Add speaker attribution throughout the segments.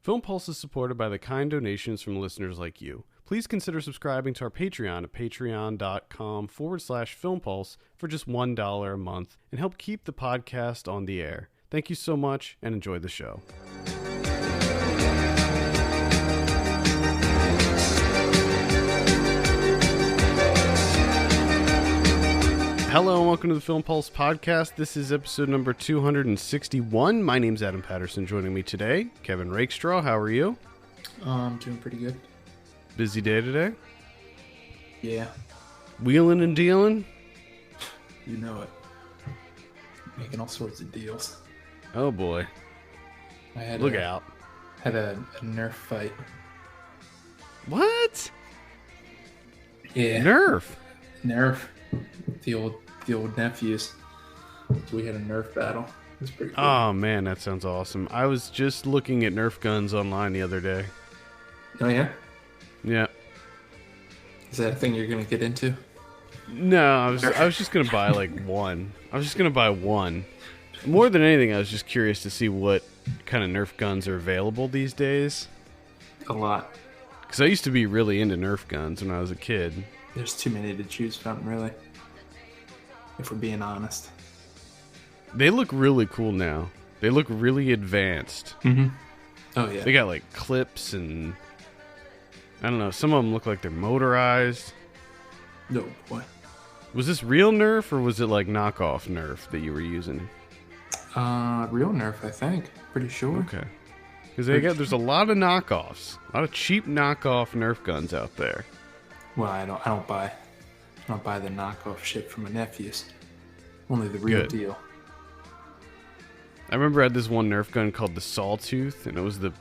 Speaker 1: Film Pulse is supported by the kind donations from listeners like you. Please consider subscribing to our Patreon at patreon.com/filmpulse for just $1 a month and help keep the podcast on the air. Thank you so much and enjoy the show. Hello and welcome to the Film Pulse podcast. This is episode number 261. My name's Adam Patterson. Joining me today, Kevin Rakestraw. How are you?
Speaker 2: I'm doing pretty good.
Speaker 1: Busy day today?
Speaker 2: Yeah.
Speaker 1: Wheeling and dealing?
Speaker 2: You know it. Making all sorts of deals.
Speaker 1: Oh boy. Look out.
Speaker 2: Had a Nerf fight.
Speaker 1: What?
Speaker 2: Yeah.
Speaker 1: Nerf?
Speaker 2: Nerf. The old nephews. So we had a Nerf battle. It was pretty cool.
Speaker 1: Oh man, that sounds awesome. I was just looking at Nerf guns online the other day.
Speaker 2: Oh yeah?
Speaker 1: Yeah.
Speaker 2: Is that a thing you're gonna get into?
Speaker 1: No, I was just gonna buy like one. I was just gonna buy one. More than anything, I was just curious to see what kind of Nerf guns are available these days.
Speaker 2: A lot.
Speaker 1: Because I used to be really into Nerf guns when I was a kid.
Speaker 2: There's too many to choose from, really. If we're being honest.
Speaker 1: They look really cool now. They look really advanced.
Speaker 2: Mm-hmm. Oh, yeah.
Speaker 1: They got like clips and... I don't know, some of them look like they're motorized.
Speaker 2: No, boy.
Speaker 1: Was this real Nerf or was it like knockoff Nerf that you were using?
Speaker 2: Real Nerf, I think. Pretty sure.
Speaker 1: Okay. Because there's a lot of knockoffs. A lot of cheap knockoff Nerf guns out there.
Speaker 2: Well, I don't buy the knockoff shit from my nephews. Only the real deal.
Speaker 1: I remember I had this one Nerf gun called the Sawtooth, and it was the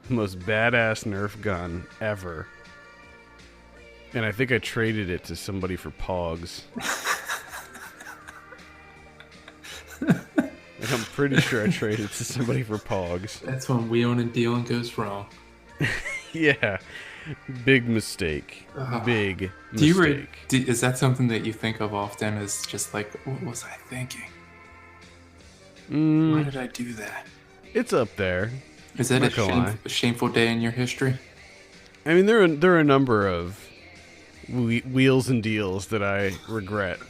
Speaker 1: most badass Nerf gun ever. And I think I traded it to somebody for Pogs. And I'm pretty sure I traded it to somebody for Pogs.
Speaker 2: That's when wheeling and dealing goes wrong.
Speaker 1: Yeah. Big mistake. Big mistake.
Speaker 2: Is that something that you think of often as just like, what was I thinking? Why did I do that?
Speaker 1: It's up there.
Speaker 2: Is that a shameful day in your history?
Speaker 1: I mean, there are a number of wheels and deals that I regret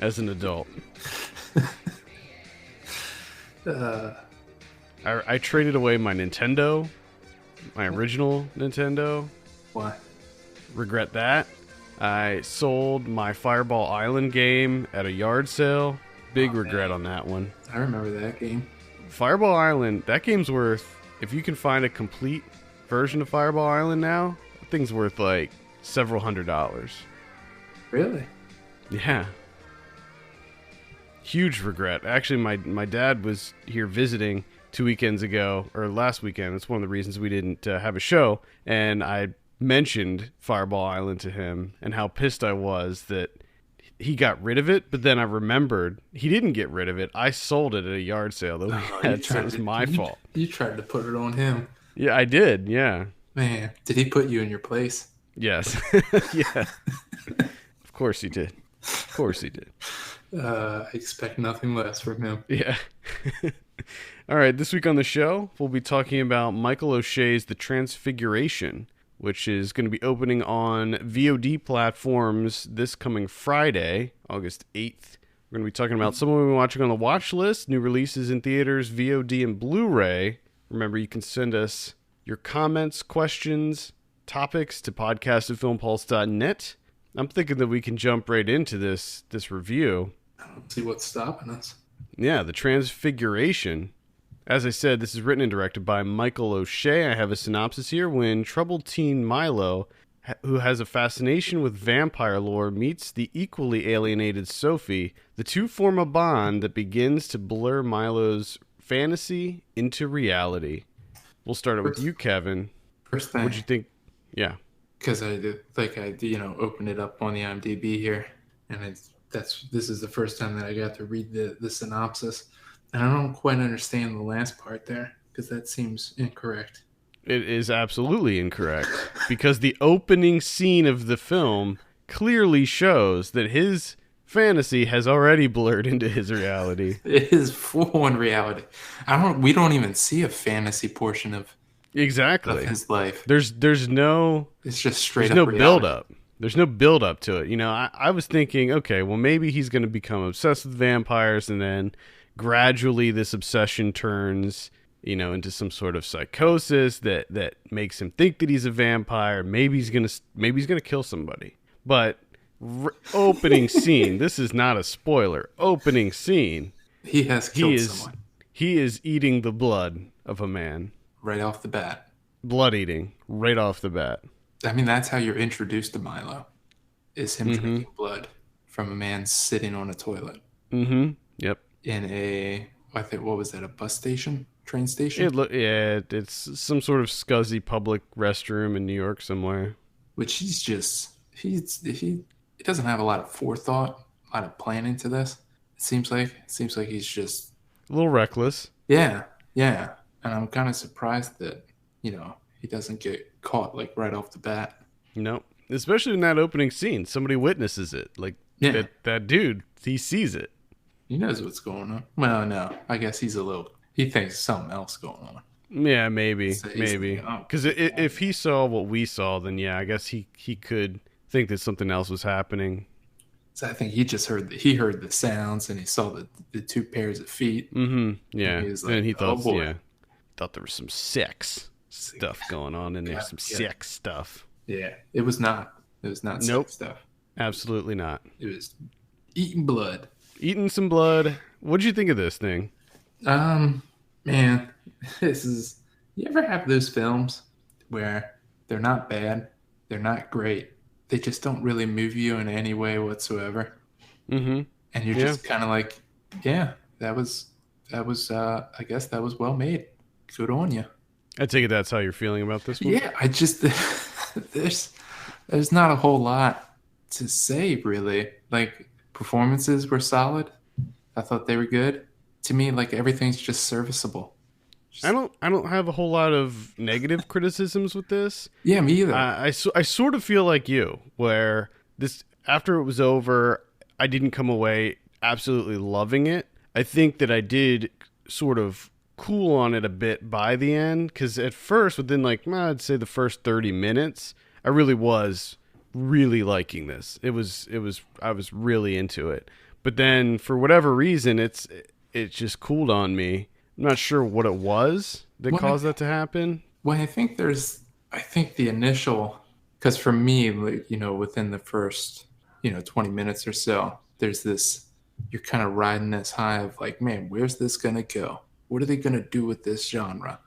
Speaker 1: as an adult. I traded away my Nintendo, my original Nintendo.
Speaker 2: Why?
Speaker 1: Regret that. I sold my Fireball Island game at a yard sale. Big regret on that one.
Speaker 2: I remember that game.
Speaker 1: Fireball Island, that game's worth, if you can find a complete version of Fireball Island now, that thing's worth like several $100s.
Speaker 2: Really?
Speaker 1: Yeah. Huge regret. Actually, my dad was here visiting 2 weekends ago, or last weekend. It's one of the reasons we didn't have a show. And I mentioned Fireball Island to him and how pissed I was that he got rid of it. But then I remembered he didn't get rid of it. I sold it at a yard sale that we had, so it was my fault.
Speaker 2: You tried to put it on him.
Speaker 1: Yeah, I did. Yeah.
Speaker 2: Man, did he put you in your place?
Speaker 1: Yes. Yeah. Of course he did. Of course he did.
Speaker 2: I expect nothing less from him.
Speaker 1: Yeah. All right, this week on the show, we'll be talking about Michael O'Shea's The Transfiguration, which is going to be opening on VOD platforms this coming Friday, August 8th. We're going to be talking about someone we've been watching on the watch list, new releases in theaters, VOD, and Blu-ray. Remember, you can send us your comments, questions, topics to podcast@filmpulse.net. I'm thinking that we can jump right into this review.
Speaker 2: I don't see what's stopping us.
Speaker 1: Yeah, The Transfiguration. As I said, this is written and directed by Michael O'Shea. I have a synopsis here. When troubled teen Milo, who has a fascination with vampire lore, meets the equally alienated Sophie, the two form a bond that begins to blur Milo's fantasy into reality. We'll start it with you, Kevin.
Speaker 2: First thing.
Speaker 1: What'd you think? Yeah.
Speaker 2: Because I opened it up on the IMDb here, and this is the first time that I got to read the synopsis, and I don't quite understand the last part there because that seems incorrect.
Speaker 1: It is absolutely incorrect because the opening scene of the film clearly shows that his fantasy has already blurred into his reality.
Speaker 2: It is full on reality. We don't even see a fantasy portion of of
Speaker 1: Exactly.
Speaker 2: his life.
Speaker 1: There's no
Speaker 2: It's just
Speaker 1: there's
Speaker 2: straight
Speaker 1: no
Speaker 2: up
Speaker 1: build
Speaker 2: reality.
Speaker 1: up. There's no build up to it. I was thinking, okay, well maybe he's going to become obsessed with vampires, and then gradually this obsession turns, into some sort of psychosis that makes him think that he's a vampire. Maybe he's gonna kill somebody. But opening scene. This is not a spoiler. Opening scene.
Speaker 2: He has
Speaker 1: He
Speaker 2: killed
Speaker 1: is
Speaker 2: someone
Speaker 1: he is eating the blood of a man.
Speaker 2: right off the bat.
Speaker 1: Blood eating right off the bat.
Speaker 2: I mean, that's how you're introduced to Milo, is him
Speaker 1: Mm-hmm.
Speaker 2: drinking blood from a man sitting on a toilet
Speaker 1: Mm-hmm. Yep.
Speaker 2: in I think, what was that, a bus station? Train station?
Speaker 1: It's some sort of scuzzy public restroom in New York somewhere.
Speaker 2: Which he doesn't have a lot of forethought, a lot of planning to this. It seems like he's just,
Speaker 1: A little reckless.
Speaker 2: yeah, yeah. And I'm kind of surprised that, he doesn't get caught like right off the bat.
Speaker 1: No. Especially in that opening scene. Somebody witnesses it. Like
Speaker 2: Yeah,
Speaker 1: that dude, he sees it.
Speaker 2: he knows what's going on. Well, no, I guess he thinks something else going on.
Speaker 1: Yeah, maybe.
Speaker 2: So he's
Speaker 1: Maybe.
Speaker 2: thinking, oh,
Speaker 1: Because if he saw what we saw, then yeah, I guess he could think that something else was happening.
Speaker 2: so I think he heard the sounds and he saw the two pairs of feet.
Speaker 1: Mm-hmm.
Speaker 2: And
Speaker 1: Yeah.
Speaker 2: he was
Speaker 1: And
Speaker 2: like,
Speaker 1: he
Speaker 2: oh
Speaker 1: thought,
Speaker 2: boy.
Speaker 1: yeah, thought there was some sex stuff going on in there.
Speaker 2: God,
Speaker 1: Some
Speaker 2: yeah.
Speaker 1: sex stuff.
Speaker 2: Yeah, it was not. It was not
Speaker 1: Nope.
Speaker 2: sex stuff.
Speaker 1: Absolutely not.
Speaker 2: It was eating blood.
Speaker 1: Eating some blood. What'd you think of this thing?
Speaker 2: Um, Man, this is. You ever have those films where they're not bad, they're not great, they just don't really move you in any way whatsoever,
Speaker 1: Mm-hmm.
Speaker 2: and you're
Speaker 1: Yeah.
Speaker 2: just kind of like, yeah, I guess that was well made. Good on you.
Speaker 1: I take it that's how you're feeling about this one.
Speaker 2: Yeah, I just there's not a whole lot to say really. Like, performances were solid. I thought they were good. To me, like, everything's just serviceable.
Speaker 1: I don't have a whole lot of negative criticisms with this.
Speaker 2: Yeah, me either.
Speaker 1: I sort of feel like you, where this after it was over, I didn't come away absolutely loving it. I think that I did sort of cool on it a bit by the end, because at first, within like I'd say the first 30 minutes, I really was really liking this. It was I was really into it. But then for whatever reason, it just cooled on me. I'm not sure what it was that
Speaker 2: Well,
Speaker 1: caused that to happen.
Speaker 2: Well, I think the initial, because for me, like, within the first, 20 minutes or so, there's this, you're kind of riding this high of like, man, where's this going to go? What are they going to do with this genre?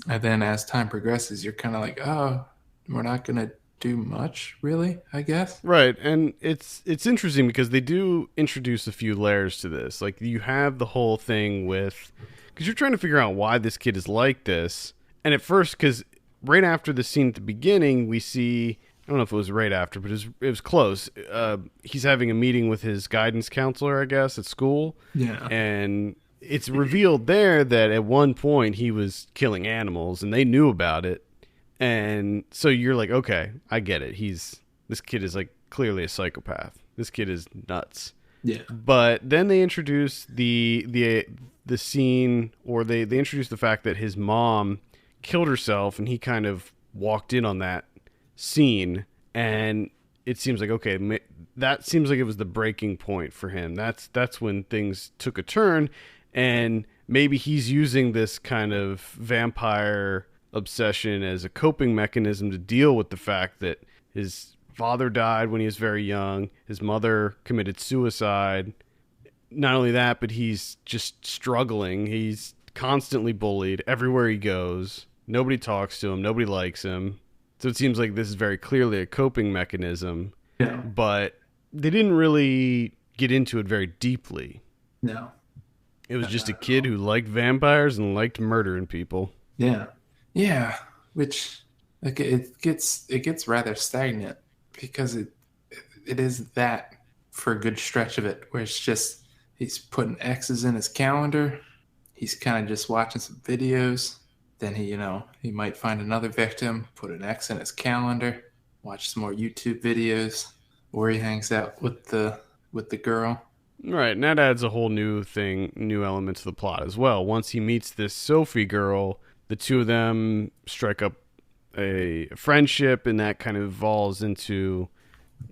Speaker 2: And then as time progresses, you're kind of like, oh, we're not going to do much, really, I guess.
Speaker 1: Right, and it's interesting because they do introduce a few layers to this. Like you have the whole thing with because you're trying to figure out why this kid is like this, and at first, because right after the scene at the beginning, we see I don't know if it was right after, but it was close. He's having a meeting with his guidance counselor, I guess, at school,
Speaker 2: Yeah.
Speaker 1: and it's revealed there that at one point he was killing animals, and they knew about it. And so you're like, okay, I get it. This kid is like clearly a psychopath. This kid is nuts.
Speaker 2: Yeah.
Speaker 1: But then they introduce the scene, or they introduce the fact that his mom killed herself, and he kind of walked in on that scene, and it seems like okay, that seems like it was the breaking point for him. That's when things took a turn, and maybe he's using this kind of vampire obsession as a coping mechanism to deal with the fact that his father died when he was very young, his mother committed suicide. Not only that, but he's just struggling. He's constantly bullied everywhere he goes. Nobody talks to him, nobody likes him. So it seems like this is very clearly a coping mechanism,
Speaker 2: Yeah.
Speaker 1: but they didn't really get into it very deeply.
Speaker 2: No.
Speaker 1: It was just a kid who liked vampires and liked murdering people.
Speaker 2: Yeah. Yeah. Which, like, it gets rather stagnant because it is that for a good stretch of it, where it's just he's putting X's in his calendar. He's kind of just watching some videos. Then he might find another victim, put an X in his calendar, watch some more YouTube videos, or he hangs out with the girl.
Speaker 1: Right, and that adds a whole new element to the plot as well. Once he meets this Sophie girl, the two of them strike up a friendship, and that kind of evolves into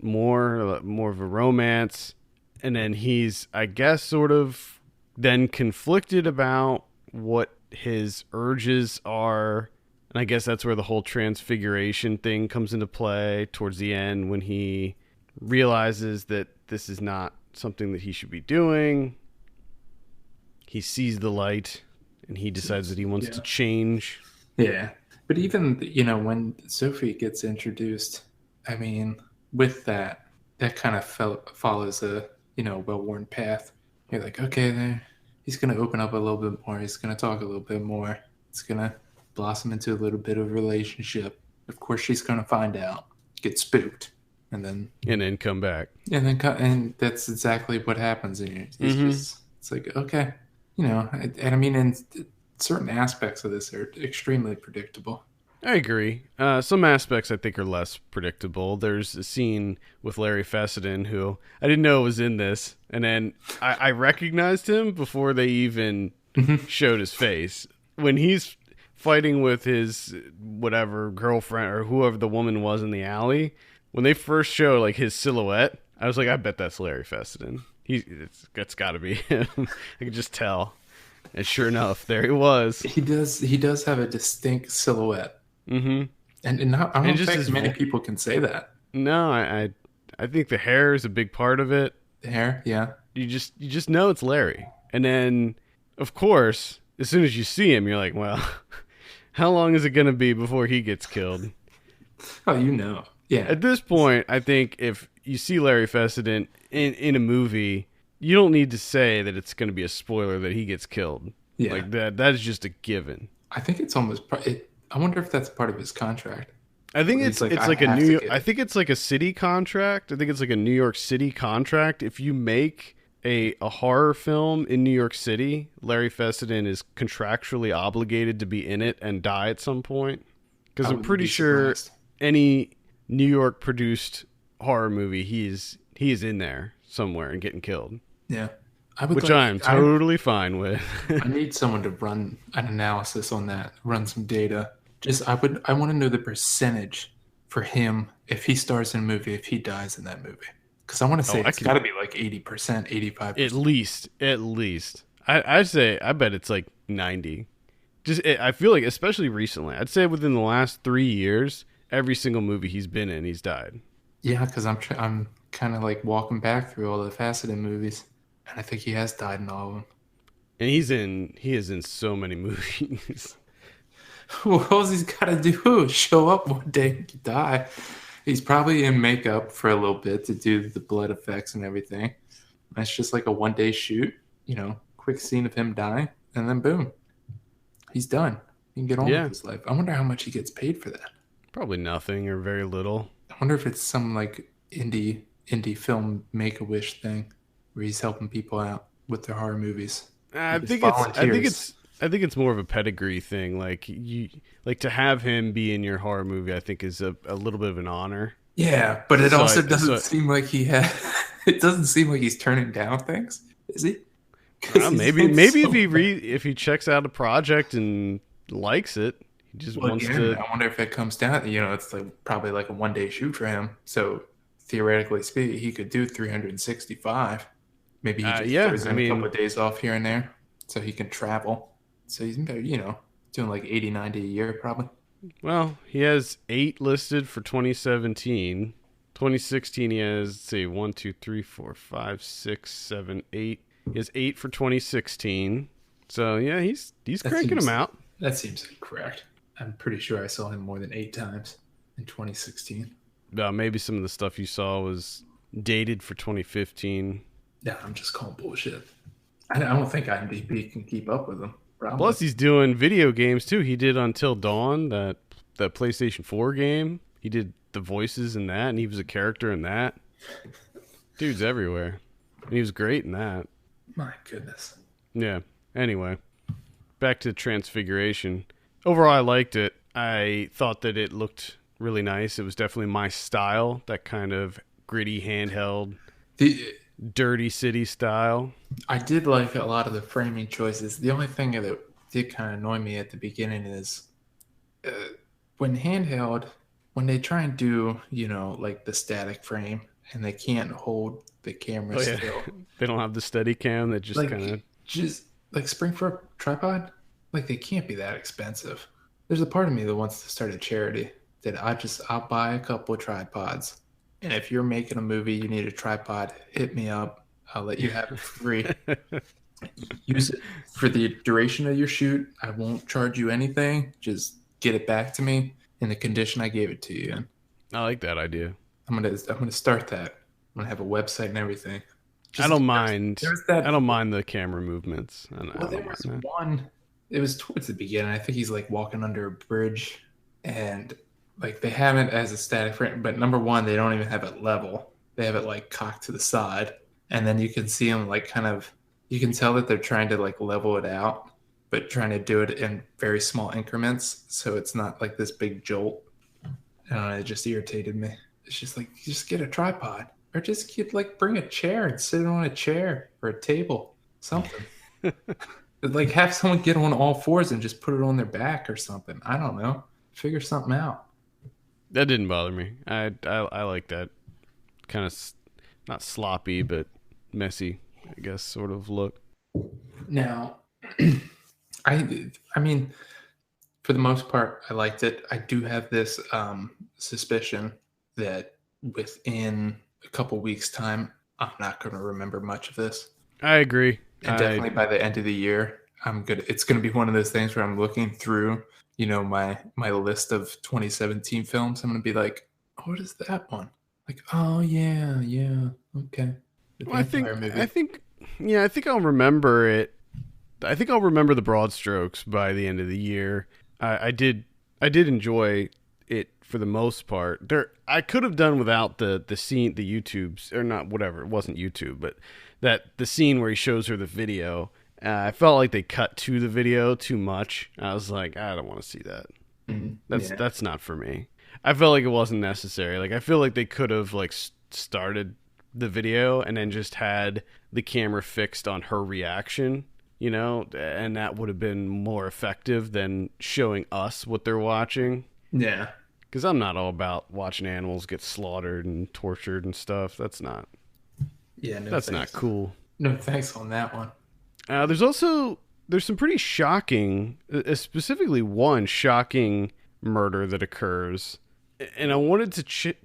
Speaker 1: more of a romance. And then he's, I guess, sort of then conflicted about what his urges are. And I guess that's where the whole transfiguration thing comes into play towards the end, when he realizes that this is not something that he should be doing. He sees the light and he decides that he wants to change.
Speaker 2: Yeah. But even, when Sophie gets introduced, I mean, with that kind of follows a, well-worn path. You're like, okay, there, he's going to open up a little bit more. He's going to talk a little bit more. It's going to blossom into a little bit of a relationship. Of course, she's going to find out, get spooked, and then
Speaker 1: come back.
Speaker 2: And that's exactly what happens in here. It's like, okay, and I mean, and certain aspects of this are extremely predictable.
Speaker 1: I agree. Some aspects I think are less predictable. There's a scene with Larry Fessenden, who I didn't know was in this, and then I recognized him before they even showed his face. When he's fighting with his whatever girlfriend or whoever the woman was in the alley, when they first show like his silhouette, I was like, I bet that's Larry Fessenden. It's got to be him. I could just tell. And sure enough, there he was.
Speaker 2: He does have a distinct silhouette.
Speaker 1: Mm-hmm.
Speaker 2: And I don't think many people can say that.
Speaker 1: No, I think the hair is a big part of it.
Speaker 2: The hair, yeah.
Speaker 1: You just know it's Larry. And then, of course, as soon as you see him, you're like, well, how long is it going to be before he gets killed?
Speaker 2: Oh, yeah.
Speaker 1: At this point, I think if you see Larry Fessenden in a movie, you don't need to say that it's going to be a spoiler that he gets killed.
Speaker 2: Yeah.
Speaker 1: Like that is just a given.
Speaker 2: I think it's almost I wonder if that's part of his contract.
Speaker 1: I think it's like a New York. I think it's like a city contract. I think it's like a New York City contract. If you make a horror film in New York City, Larry Fessenden is contractually obligated to be in it and die at some point. Because I'm pretty sure any New York produced horror movie, he is in there somewhere and getting killed.
Speaker 2: Yeah.
Speaker 1: Which I'm totally fine with.
Speaker 2: I need someone to run an analysis on that, run some data. I want to know the percentage for him if he stars in a movie, if he dies in that movie. Because I want to say it's got to be like 80%, 85%.
Speaker 1: At least. I'd say, I bet it's like 90. I feel like, especially recently, I'd say within the last 3 years, every single movie he's been in, he's died.
Speaker 2: Yeah, because I'm kind of like walking back through all the Fessenden movies. And I think he has died in all of them.
Speaker 1: And he is in so many movies.
Speaker 2: What else he's got to do? Show up one day and die. He's probably in makeup for a little bit to do the blood effects and everything. That's just like a one-day shoot, quick scene of him dying, and then boom, he's done. He can get on with his life. I wonder how much he gets paid for that.
Speaker 1: Probably nothing or very little.
Speaker 2: I wonder if it's some like indie film Make-A-Wish thing, where he's helping people out with their horror movies.
Speaker 1: I think it's more of a pedigree thing. Like to have him be in your horror movie, I think is a little bit of an honor.
Speaker 2: Yeah, but it also doesn't seem like it doesn't seem like he's turning down things, is he?
Speaker 1: Well, maybe if he checks out a project and likes it, he just wants to.
Speaker 2: I wonder if it comes down. It's like probably like a one-day shoot for him. So theoretically speaking, he could do 365. Maybe he just throws in a couple of days off here and there, so he can travel. So he's doing like 80, 90 a year probably.
Speaker 1: Well, he has 8 listed for 2017. 2016, he has, let's see, 1, 2, 3, 4, 5, 6, 7, 8. He has 8 for 2016. So yeah, he's cranking them out.
Speaker 2: That seems correct. I'm pretty sure I saw him more than 8 times in 2016.
Speaker 1: Maybe some of the stuff you saw was dated for 2015.
Speaker 2: Yeah, I'm just calling bullshit. I don't think IMDb can keep up with him. Probably.
Speaker 1: Plus, he's doing video games too. He did Until Dawn, that PlayStation 4 game. He did the voices in that, and he was a character in that. Dude's everywhere. And he was great in that.
Speaker 2: My goodness.
Speaker 1: Yeah. Anyway, back to Transfiguration. Overall, I liked it. I thought that it looked really nice. It was definitely my style, that kind of gritty, handheld, dirty city style.
Speaker 2: I did like a lot of the framing choices. The did kind of annoy me at the beginning is uh, when handheld, when they try and do, like the static frame and they can't hold the camera
Speaker 1: Oh yeah,
Speaker 2: still.
Speaker 1: they don't have the steady cam. That just kind of.
Speaker 2: Like, just like spring for a tripod, like they can't be that expensive. There's a part of me that wants to start a charity that I'll buy a couple of tripods. And if you're making a movie, you need a tripod, hit me up. I'll let you have it for free. Use it for the duration of your shoot. I won't charge you anything. Just get it back to me in the condition I gave it to you in.
Speaker 1: I like that idea.
Speaker 2: I'm gonna start that. I'm gonna have a website and everything.
Speaker 1: I don't mind.
Speaker 2: There's that.
Speaker 1: I don't mind the camera movements.
Speaker 2: Well, there was one. It was towards the beginning. I think he's like walking under a bridge, and like they have it as a static frame. But number one, they don't even have it level. They have it like cocked to the side, and then you can see him like kind of. You can tell that they're trying to like level it out, but trying to do it in very small increments, so it's not like this big jolt. It just irritated me. It's just like just get a tripod, or just bring a chair and sit on a chair or a table, something. Like have someone get on all fours and just put it on their back or something. I don't know. Figure something out.
Speaker 1: That didn't bother me. I like that kind of not sloppy but messy, I guess, sort of look.
Speaker 2: Now, I mean, for the most part, I liked it. I do have this suspicion that within a couple weeks' time, I'm not going to remember much of this.
Speaker 1: I agree.
Speaker 2: And definitely by the end of the year, I'm good. It's going to be one of those things where I'm looking through, my list of 2017 films. I'm going to be like, oh, what is that one? Like, oh yeah, okay.
Speaker 1: Well, I think I'll remember it. I think I'll remember the broad strokes by the end of the year. I did enjoy it for the most part. I could have done without the scene, the YouTubes, or not, whatever. It wasn't YouTube, but the scene where he shows her the video. I felt like they cut to the video too much. I was like, I don't want to see that.
Speaker 2: Mm-hmm.
Speaker 1: That's not for me. I felt like it wasn't necessary. Like I feel like they could have like started the video and then just had the camera fixed on her reaction, and that would have been more effective than showing us what they're watching.
Speaker 2: Yeah.
Speaker 1: Because I'm not all about watching animals get slaughtered and tortured and stuff. That's not.
Speaker 2: Yeah, no.
Speaker 1: That's
Speaker 2: thanks.
Speaker 1: not cool.
Speaker 2: No thanks on that one.
Speaker 1: There's some pretty shocking, specifically one shocking murder that occurs, and I wanted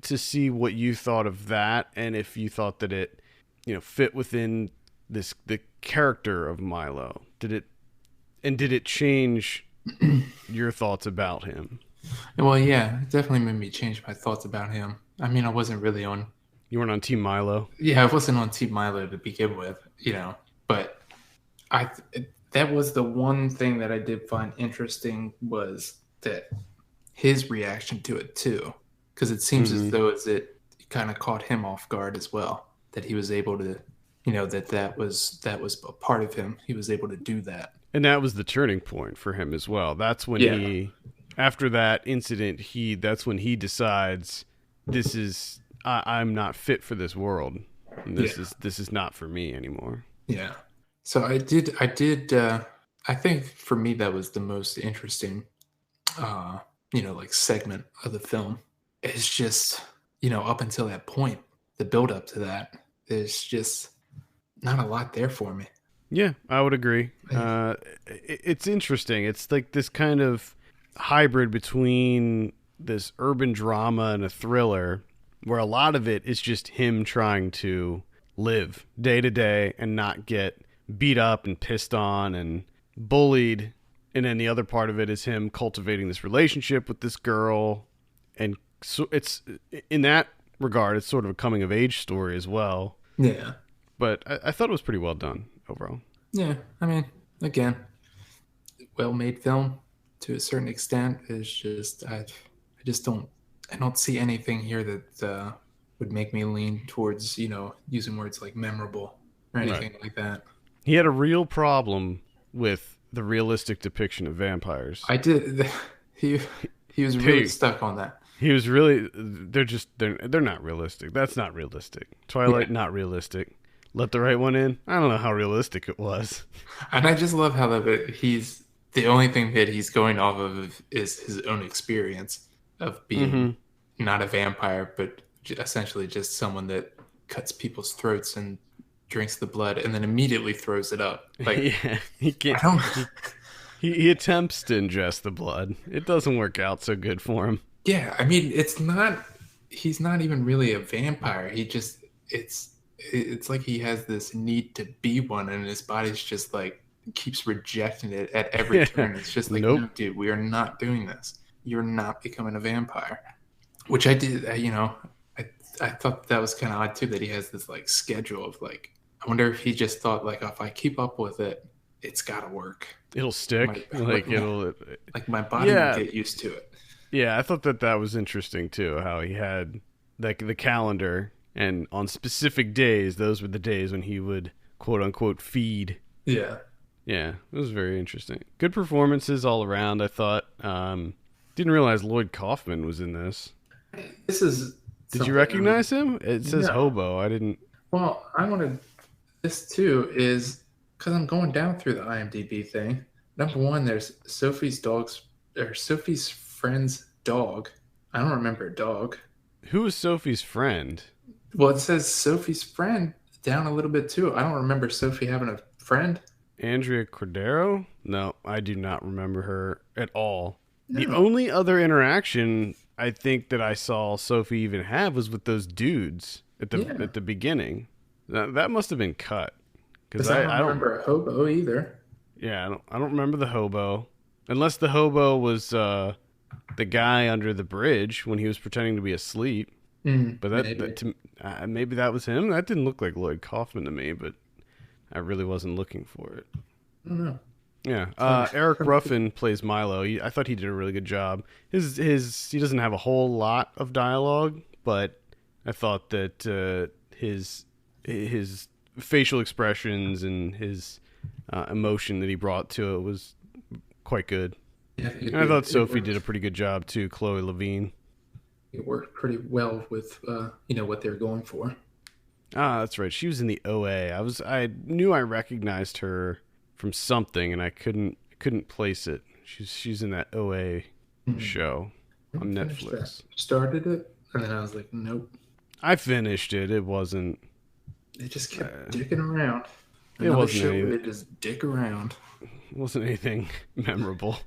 Speaker 1: to see what you thought of that, and if you thought that it, fit within the character of Milo. Did it change your thoughts about him?
Speaker 2: Well, yeah, it definitely made me change my thoughts about him. I mean, I wasn't really on.
Speaker 1: You weren't on Team Milo?
Speaker 2: Yeah, I wasn't on Team Milo to begin with, but that was the one thing that I did find interesting was that his reaction to it too, because it seems as though it kind of caught him off guard as well, that he was able to, that was a part of him. He was able to do that,
Speaker 1: and that was the turning point for him as well. That's when after that incident, that's when he decides I'm not fit for this world. And this is not for me anymore.
Speaker 2: Yeah. So I think for me that was the most interesting, like segment of the film. It's just, up until that point, the build up to that, there's just not a lot there for me.
Speaker 1: Yeah, I would agree. It's interesting. It's like this kind of hybrid between this urban drama and a thriller, where a lot of it is just him trying to live day to day and not get beat up and pissed on and bullied. And then the other part of it is him cultivating this relationship with this girl. And so it's, in that regard, it's sort of a coming of age story as well.
Speaker 2: Yeah.
Speaker 1: But I thought it was pretty well done overall.
Speaker 2: Yeah. I mean, again, well-made film to a certain extent. It's just, I don't see anything here that would make me lean towards, using words like memorable or anything like that.
Speaker 1: He had a real problem with the realistic depiction of vampires.
Speaker 2: I did. He was really stuck on that.
Speaker 1: He was really. They're not realistic. That's not realistic. Twilight, not realistic. Let the Right One In. I don't know how realistic it was.
Speaker 2: And I just love how he's the only thing that he's going off of is his own experience of being
Speaker 1: Mm-hmm.
Speaker 2: not a vampire, but essentially just someone that cuts people's throats and drinks the blood and then immediately throws it up. Like,
Speaker 1: Yeah, he can't.
Speaker 2: I don't.
Speaker 1: He attempts to ingest the blood. It doesn't work out so good for him.
Speaker 2: Yeah, I mean, it's not. He's not even really a vampire. He just. It's like he has this need to be one, and his body's just like keeps rejecting it at every
Speaker 1: Yeah.
Speaker 2: turn. It's just like,
Speaker 1: Nope.
Speaker 2: no, dude, we are not doing this. You're not becoming a vampire. Which I did. I thought that was kind of odd too. That he has this like schedule of like. I wonder if he just thought like, if I keep up with it, it's got to work.
Speaker 1: It'll
Speaker 2: My,
Speaker 1: stick. Like it'll.
Speaker 2: like my body will
Speaker 1: Yeah.
Speaker 2: get used to it.
Speaker 1: Yeah. I thought that was interesting too. How he had like the calendar, and on specific days, those were the days when he would quote unquote feed.
Speaker 2: Yeah.
Speaker 1: Yeah, it was very interesting. Good performances all around. I thought. Didn't realize Lloyd Kaufman was in this.
Speaker 2: This is.
Speaker 1: Did you
Speaker 2: something
Speaker 1: recognize him? It says
Speaker 2: No.
Speaker 1: hobo. I didn't.
Speaker 2: Well, I wanted this too is because I'm going down through the IMDb thing. Number one, there's Sophie's friend's dog. I don't remember a dog.
Speaker 1: Who was Sophie's friend?
Speaker 2: Well, it says Sophie's friend down a little bit too. I don't remember Sophie having a friend.
Speaker 1: Andrea Cordero? No, I do not remember her at all. The
Speaker 2: No.
Speaker 1: only other interaction I think that I saw Sophie even have was with those dudes
Speaker 2: Yeah.
Speaker 1: at the beginning. That must have been cut because
Speaker 2: Because I don't
Speaker 1: I don't.
Speaker 2: remember a hobo either.
Speaker 1: Yeah, I don't remember the hobo, unless the hobo was the guy under the bridge when he was pretending to be asleep. But
Speaker 2: Maybe.
Speaker 1: maybe that was him. That didn't look like Lloyd Kaufman to me, but I really wasn't looking for it.
Speaker 2: I don't know.
Speaker 1: Yeah, Eric Ruffin plays Milo. I thought he did a really good job. He doesn't have a whole lot of dialogue, but I thought that his facial expressions and his emotion that he brought to it was quite good.
Speaker 2: Yeah,
Speaker 1: And I thought Sophie did a pretty good job too. Chloe Levine.
Speaker 2: It worked pretty well with what they're going for.
Speaker 1: Ah, that's right. She was in the OA. I knew I recognized her from something, and I couldn't place it. She's in that OA show on
Speaker 2: Finished that.
Speaker 1: Netflix.
Speaker 2: Started it, and then I was like, nope.
Speaker 1: I finished it. It wasn't.
Speaker 2: They just kept dicking around.
Speaker 1: It
Speaker 2: Another
Speaker 1: wasn't
Speaker 2: show
Speaker 1: any-
Speaker 2: where they just dick around.
Speaker 1: anything memorable.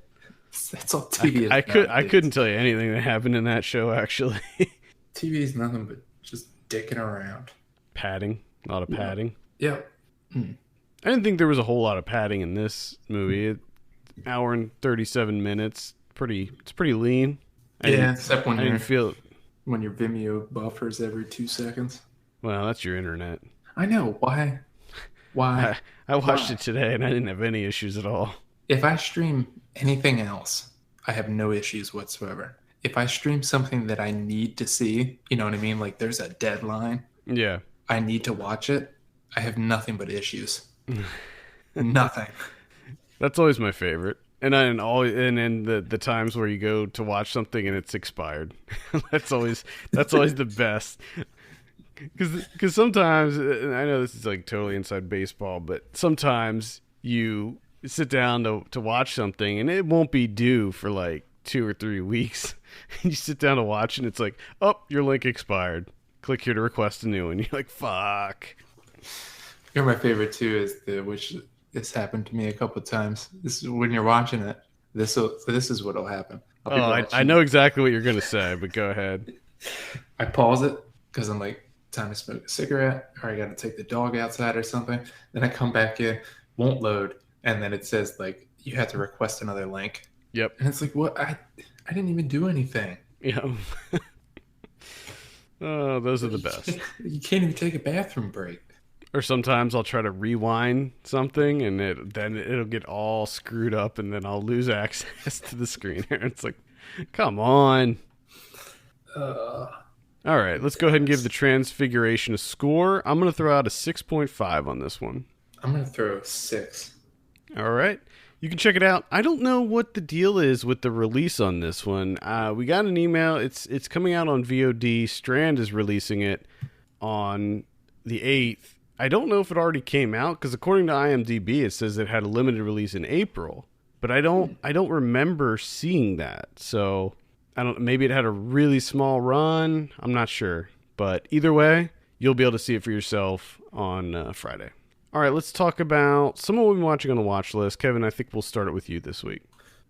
Speaker 2: That's all TV is.
Speaker 1: I couldn't tell you anything that happened in that show. Actually,
Speaker 2: TV is nothing but just dicking around.
Speaker 1: padding, a lot of padding.
Speaker 2: Yep.
Speaker 1: I didn't think there was a whole lot of padding in this movie. Hour and 37 minutes. It's pretty lean.
Speaker 2: Yeah, except
Speaker 1: I didn't feel.
Speaker 2: when your Vimeo buffers every 2 seconds.
Speaker 1: Well, that's your internet.
Speaker 2: I know why. Why?
Speaker 1: I watched
Speaker 2: Why?
Speaker 1: it today and I didn't have any issues at all.
Speaker 2: If I stream anything else, I have no issues whatsoever. If I stream something that I need to see, you know what I mean? Like there's a deadline,
Speaker 1: Yeah.
Speaker 2: I need to watch it, I have nothing but issues. Nothing.
Speaker 1: That's always my favorite. And in the times where you go to watch something and it's expired. that's always the best. Cuz sometimes, and I know this is like totally inside baseball, but sometimes you sit down to watch something and it won't be due for like 2 or 3 weeks. And you sit down to watch and it's like, "Oh, your link expired. Click here to request a new one." You're like, "Fuck."
Speaker 2: You know, my favorite too is which this happened to me a couple of times. This is when you're watching it. This is what'll happen. I'll be
Speaker 1: Oh, I
Speaker 2: watching.
Speaker 1: know exactly what you're going to say, but go ahead.
Speaker 2: I pause it because I'm like, time to smoke a cigarette, or I got to take the dog outside or something. Then I come back in, won't load, and then it says like you have to request another link,
Speaker 1: Yep.
Speaker 2: and it's like, what? I didn't even do anything.
Speaker 1: Yeah. Oh, those are the best.
Speaker 2: You can't even take a bathroom break.
Speaker 1: Or sometimes I'll try to rewind something and then it'll get all screwed up and then I'll lose access to the screener. It's like, come on. All right, let's go ahead and give the Transfiguration a score. I'm going to throw out a 6.5 on this one.
Speaker 2: I'm gonna throw 6.
Speaker 1: All right. You can check it out. I don't know what the deal is with the release on this one. We got an email. It's coming out on VOD. Strand is releasing it on the 8th. I don't know if it already came out because according to IMDb, it says it had a limited release in April. but I don't remember seeing that. So I don't. Maybe it had a really small run. I'm not sure. But either way, you'll be able to see it for yourself on Friday. All right, let's talk about some of what we've been watching on the watch list. Kevin, I think we'll start it with you this week.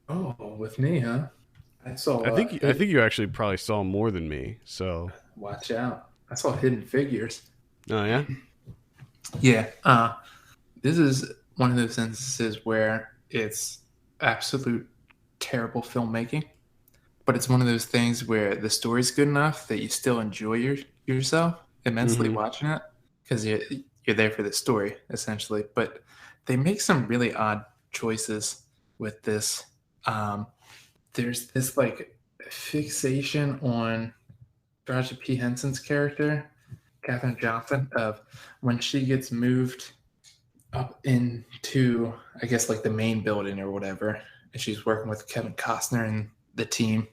Speaker 2: Oh, with me, huh? I
Speaker 1: I
Speaker 2: saw
Speaker 1: think I
Speaker 2: Hidden.
Speaker 1: think you actually probably saw more than me. So,
Speaker 2: Watch out! I saw Hidden Figures.
Speaker 1: oh yeah.
Speaker 2: Yeah. This is one of those instances where it's absolute terrible filmmaking, but it's one of those things where the story's good enough that you still enjoy yourself immensely
Speaker 1: Mm-hmm.
Speaker 2: watching it because you're there for the story essentially. But they make some really odd choices with this. Um, there's this like fixation on Raja P. Henson's character, Katherine Johnson, of when she gets moved up into, I guess, like the main building or whatever, and she's working with Kevin Costner and the team.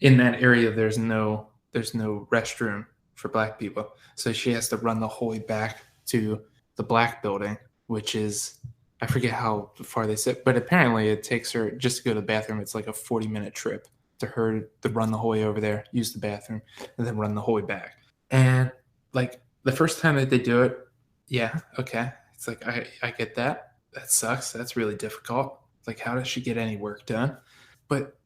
Speaker 2: In that area, there's no restroom for black people, so she has to run the whole way back to the black building, which is, I forget how far they sit, but apparently it takes her just to go to the bathroom. It's like a 40-minute trip to her to run the whole way over there, use the bathroom, and then run the whole way back. And like the first time that they do it, yeah, okay. It's like I get that. That sucks. That's really difficult. Like, how does she get any work done? But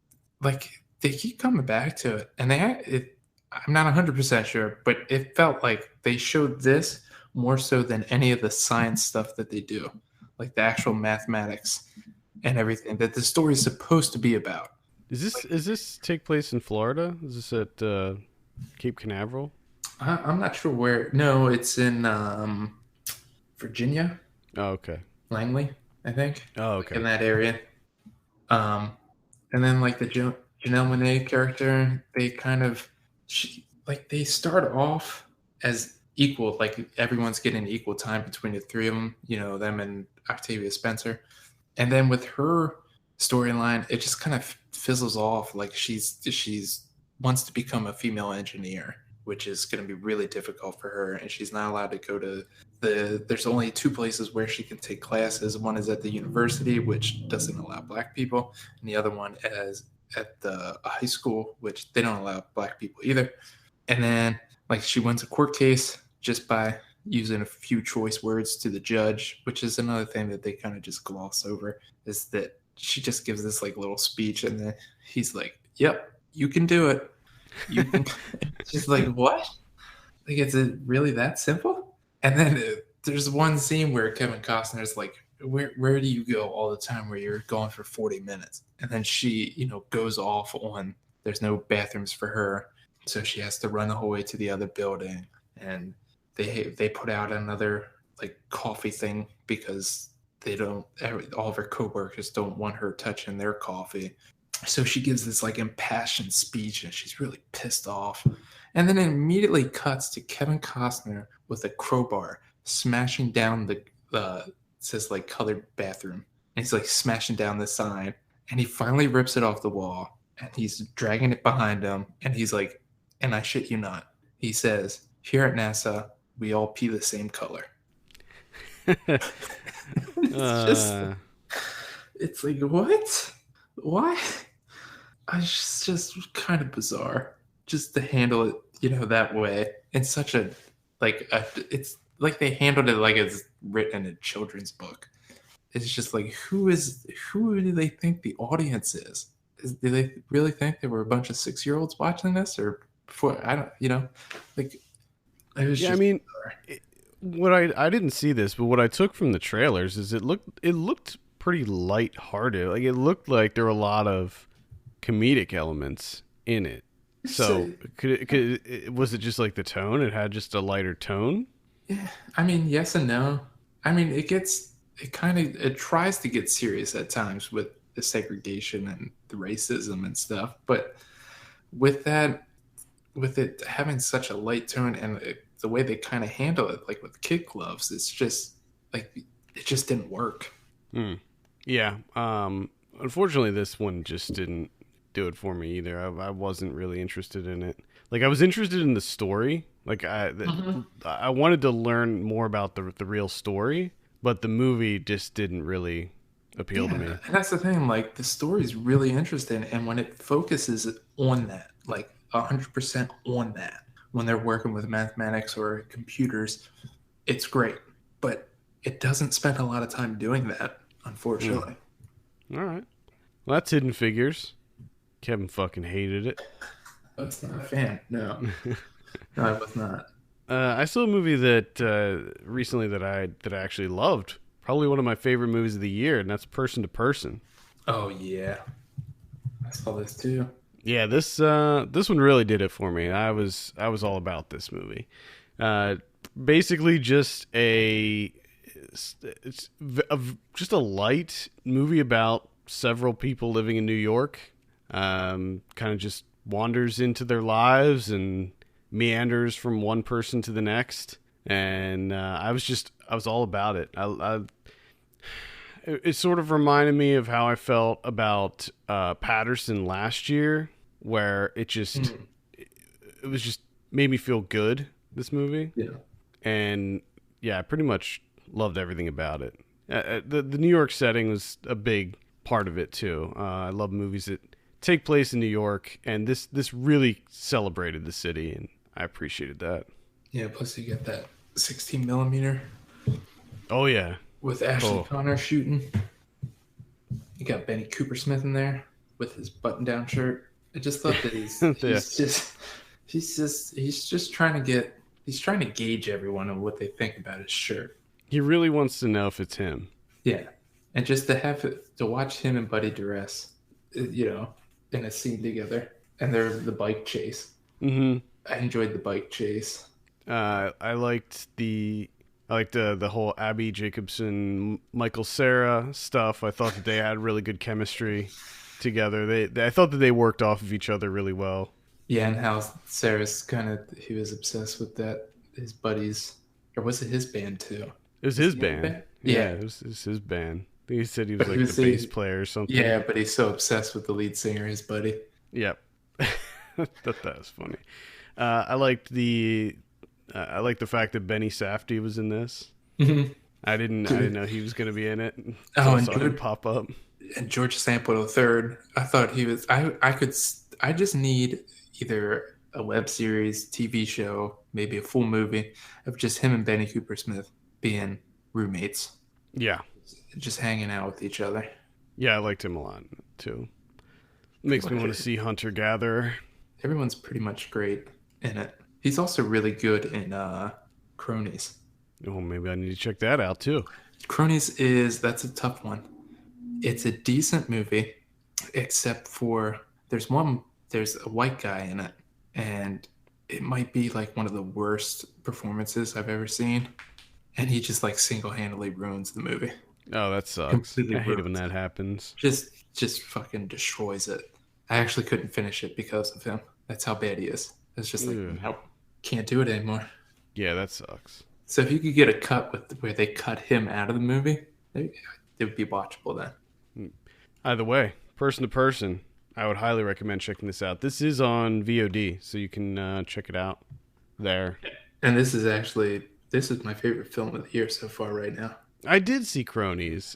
Speaker 2: like they keep coming back to it, and I'm not 100% sure, but it felt like they showed this more so than any of the science stuff that they do, like the actual mathematics and everything that the story is supposed to be about.
Speaker 1: Is this take place in Florida? Is this at Cape Canaveral?
Speaker 2: I'm not sure where. No, it's in Virginia,
Speaker 1: Oh, okay.
Speaker 2: Langley, I think,
Speaker 1: Oh,
Speaker 2: like in
Speaker 1: okay.
Speaker 2: that area. Um, and then like the Janelle Monáe character, they kind of like they start off as equal, like everyone's getting equal time between the three of them, them and Octavia Spencer. And then with her storyline, it just kind of fizzles off. Like she's wants to become a female engineer, which is going to be really difficult for her, and she's not allowed to go to there's only two places where she can take classes. One is at the university, which doesn't allow black people, and the other one is at the high school, which they don't allow black people either. And then like she wins a court case just by using a few choice words to the judge, which is another thing that they kind of just gloss over, is that she just gives this like little speech, and then he's like, "Yep, you can do it. You can." She's like, "What? Like, is it really that simple?" And then there's one scene where Kevin Costner's like, "Where do you go all the time where you're going for 40 minutes?" And then she, goes off on there's no bathrooms for her, so she has to run the whole way to the other building, and they put out another like coffee thing because they don't all of her coworkers don't want her touching their coffee. So she gives this like impassioned speech, and she's really pissed off. And then it immediately cuts to Kevin Costner with a crowbar smashing down the it says like colored bathroom. And he's like smashing down the sign, and he finally rips it off the wall, and he's dragging it behind him, and he's like, and I shit you not, he says, "Here at NASA, we all pee the same color." It's just,
Speaker 1: uh,
Speaker 2: it's like, what? Why? It's just kind of bizarre just to handle it, that way. In such a, it's like they handled it like it's written in a children's book. It's just like, who do they think the audience is? Do they really think there were a bunch of 6-year-olds watching this? Or before, I don't, like, it was
Speaker 1: yeah, I
Speaker 2: just
Speaker 1: mean,
Speaker 2: bizarre.
Speaker 1: what I didn't see this, but what I took from the trailers is it looked pretty light-hearted. Like it looked like there were a lot of comedic elements in it. So was it just like the tone? It had just a lighter tone.
Speaker 2: Yeah, I mean, yes and no. I mean, it tries to get serious at times with the segregation and the racism and stuff, but with that, with it having such a light tone, and the way they kind of handle it, like with kid gloves, it's just like it just didn't work.
Speaker 1: Hmm. Yeah. Unfortunately, this one just didn't do it for me either. I wasn't really interested in it. Like I was interested in the story. Like
Speaker 2: Mm-hmm.
Speaker 1: I wanted to learn more about the real story, but the movie just didn't really appeal to
Speaker 2: Yeah,
Speaker 1: me.
Speaker 2: and that's the thing. Like the story is really interesting, and when it focuses on that, like 100% on that, when they're working with mathematics or computers, it's great. But it doesn't spend a lot of time doing that,
Speaker 1: Hmm.
Speaker 2: unfortunately.
Speaker 1: All right. Well, that's Hidden Figures. Kevin fucking hated it.
Speaker 2: I was not a fan. No, no, I was not.
Speaker 1: I saw a movie that recently that I actually loved. Probably one of my favorite movies of the year, and that's Person to Person.
Speaker 2: Oh yeah, I saw this too.
Speaker 1: Yeah, this one really did it for me. I was all about this movie. Uh, Basically, it's just a light movie about several people living in New York. Kind of just wanders into their lives and meanders from one person to the next. And I was all about it. It sort of reminded me of how I felt about Patterson last year, where
Speaker 2: Mm,
Speaker 1: it was just made me feel good. This movie,
Speaker 2: yeah,
Speaker 1: and yeah, I pretty much loved everything about it. The New York setting was a big part of it too. I love movies that take place in New York, and this really celebrated the city, and I appreciated that.
Speaker 2: yeah. Plus, you get that 16 millimeter
Speaker 1: Oh yeah,
Speaker 2: with Ashley
Speaker 1: oh
Speaker 2: Connor shooting. You got Benny Cooper Smith in there with his button-down shirt. I just thought that
Speaker 1: yeah.
Speaker 2: he's just trying to gauge everyone on what they think about his shirt.
Speaker 1: He really wants to know if it's him.
Speaker 2: Yeah, and just to watch him and Buddy Duress, in a scene together, and they're the bike chase.
Speaker 1: Hmm.
Speaker 2: I enjoyed the bike chase.
Speaker 1: I liked the whole Abby Jacobson, Michael Cera stuff. I thought that they had really good chemistry together. I thought that they worked off of each other really well.
Speaker 2: Yeah, and how Sarah's he was obsessed with that his buddies, or was it his band too?
Speaker 1: It was
Speaker 2: Was
Speaker 1: his
Speaker 2: he in the
Speaker 1: band.
Speaker 2: band?
Speaker 1: Yeah,
Speaker 2: Yeah,
Speaker 1: it was his band. I think he said he was
Speaker 2: but he
Speaker 1: like the
Speaker 2: was
Speaker 1: bass
Speaker 2: the
Speaker 1: player or something.
Speaker 2: yeah, but he's so obsessed with the lead singer, his buddy.
Speaker 1: Yep. That was funny. I liked the fact that Benny Safdie was in this.
Speaker 2: Mhm.
Speaker 1: I didn't know he was going to be in it until
Speaker 2: Oh,
Speaker 1: I saw him pop up.
Speaker 2: and George Sample the third. I thought he was. I just need either a web series, TV show, maybe a full movie of just him and Benny Cooper Smith being roommates,
Speaker 1: Yeah.
Speaker 2: just hanging out with each other.
Speaker 1: Yeah, I liked him a lot too. Makes me want to see Hunter Gatherer.
Speaker 2: Everyone's pretty much great in it. He's also really good in Cronies.
Speaker 1: Oh, maybe I need to check that out too.
Speaker 2: That's a tough one. It's a decent movie, except for there's a white guy in it, and it might be like one of the worst performances I've ever seen. And he just like single-handedly ruins the movie.
Speaker 1: Oh, that sucks.
Speaker 2: Completely
Speaker 1: I hate it when
Speaker 2: ruins
Speaker 1: that
Speaker 2: it.
Speaker 1: happens.
Speaker 2: Just fucking destroys it. I actually couldn't finish it because of him. That's how bad he is. It's just like,
Speaker 1: Ugh.
Speaker 2: nope, can't do it anymore.
Speaker 1: Yeah, that sucks.
Speaker 2: So if you could get a cut where they cut him out of the movie, it would be watchable then.
Speaker 1: Either way, person to person, I would highly recommend checking this out. This is on VOD, so you can check it out there.
Speaker 2: And this is my favorite film of the year so far right now.
Speaker 1: I did see Cronies.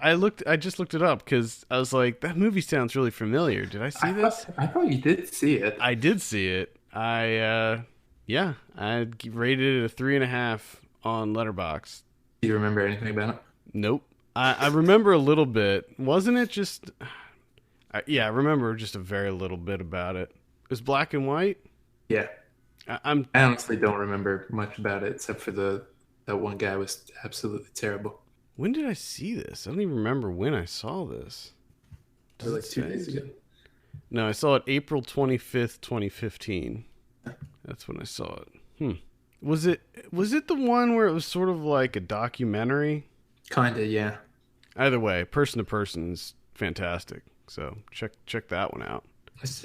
Speaker 1: I just looked it up because I was like, that movie sounds really familiar. Did I see this?
Speaker 2: I thought you did see it.
Speaker 1: I did see it. Yeah, I rated it a 3.5 on Letterboxd.
Speaker 2: Do you remember anything about it?
Speaker 1: Nope. I remember a little bit. Wasn't it just? Yeah, I remember just a very little bit about it. It was black and white.
Speaker 2: Yeah.
Speaker 1: I'm.
Speaker 2: I honestly don't remember much about it except for that one guy was absolutely terrible.
Speaker 1: When did I see this? I don't even remember when I saw this.
Speaker 2: Or
Speaker 1: Does it
Speaker 2: like 2 days
Speaker 1: say?
Speaker 2: ago.
Speaker 1: No, I saw it April 25th, 2015. That's when I saw it. Was it the one where it was sort of like a documentary?
Speaker 2: Kinda, yeah.
Speaker 1: Either way, person to person is fantastic. So check that one out.
Speaker 2: That's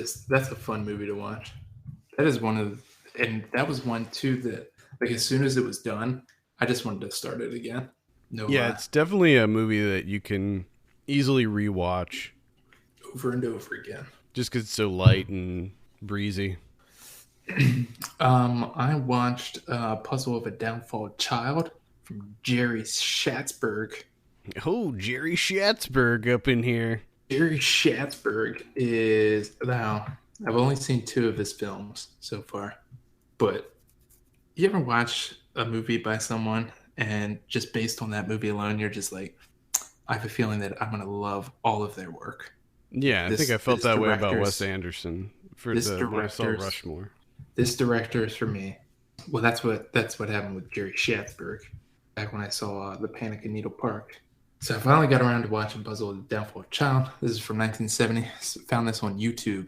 Speaker 2: a fun movie to watch. That is and that was one too that like as soon as it was done, I just wanted to start it again. No
Speaker 1: Yeah,
Speaker 2: lie.
Speaker 1: it's definitely a movie that you can easily rewatch
Speaker 2: Over and over again.
Speaker 1: just because it's so light and breezy.
Speaker 2: I watched Puzzle of a Downfall Child from Jerry Schatzberg.
Speaker 1: Oh, Jerry Schatzberg up in here.
Speaker 2: Jerry Schatzberg is now. I've only seen 2 of his films so far, but you ever watch a movie by someone and just based on that movie alone, you're just like, I have a feeling that I'm gonna love all of their work.
Speaker 1: Yeah, I think I felt
Speaker 2: This
Speaker 1: that way about Wes
Speaker 2: director's
Speaker 1: Anderson
Speaker 2: this
Speaker 1: when I saw
Speaker 2: director's
Speaker 1: Rushmore.
Speaker 2: this director is for me. Well, that's what happened with Jerry Schatzberg back when I saw The Panic in Needle Park. So I finally got around to watching Puzzle of the Downfall of a Child. This is from 1970. Found this on YouTube.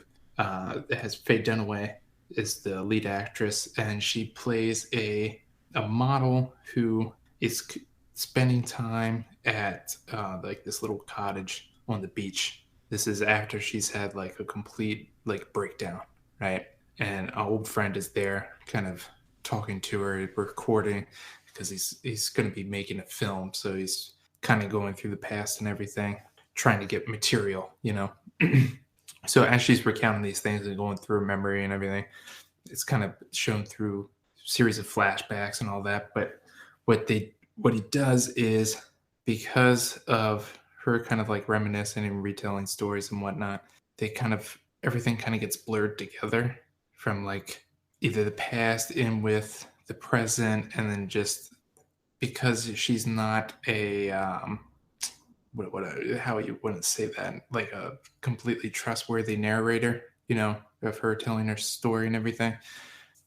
Speaker 2: It has Faye Dunaway is the lead actress, and she plays a model who is spending time at like this little cottage on the beach. This is after she's had like a complete like breakdown, right? And an old friend is there, kind of talking to her, recording because he's going to be making a film, so he's kind of going through the past and everything, trying to get material, you know. So as she's recounting these things and going through memory and everything, it's kind of shown through a series of flashbacks and all that. But what he does is, because of her kind of like reminiscing and retelling stories and whatnot, everything kind of gets blurred together from like either the past in with the present, and then just because she's not a how you wouldn't say that, like a completely trustworthy narrator, you know, of her telling her story and everything,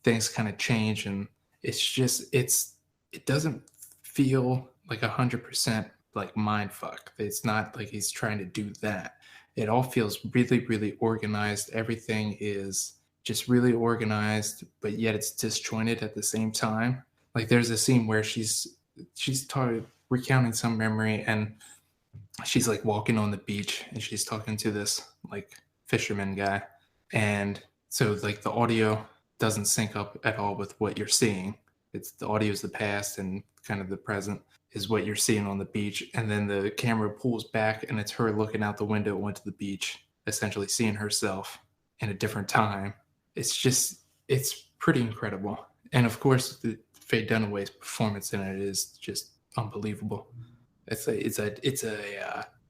Speaker 2: things kind of change, and it doesn't feel like 100% like mind fuck. It's not like he's trying to do that. It all feels really, really organized. Everything is just really organized, but yet it's disjointed at the same time. Like there's a scene where she's recounting some memory, and she's like walking on the beach, and she's talking to this like fisherman guy, and so like the audio doesn't sync up at all with what you're seeing. It's the audio is the past, and kind of the present is what you're seeing on the beach, and then the camera pulls back, and it's her looking out the window onto the beach, essentially seeing herself in a different time. It's pretty incredible, and of course Faye Dunaway's performance in it is just unbelievable. It's a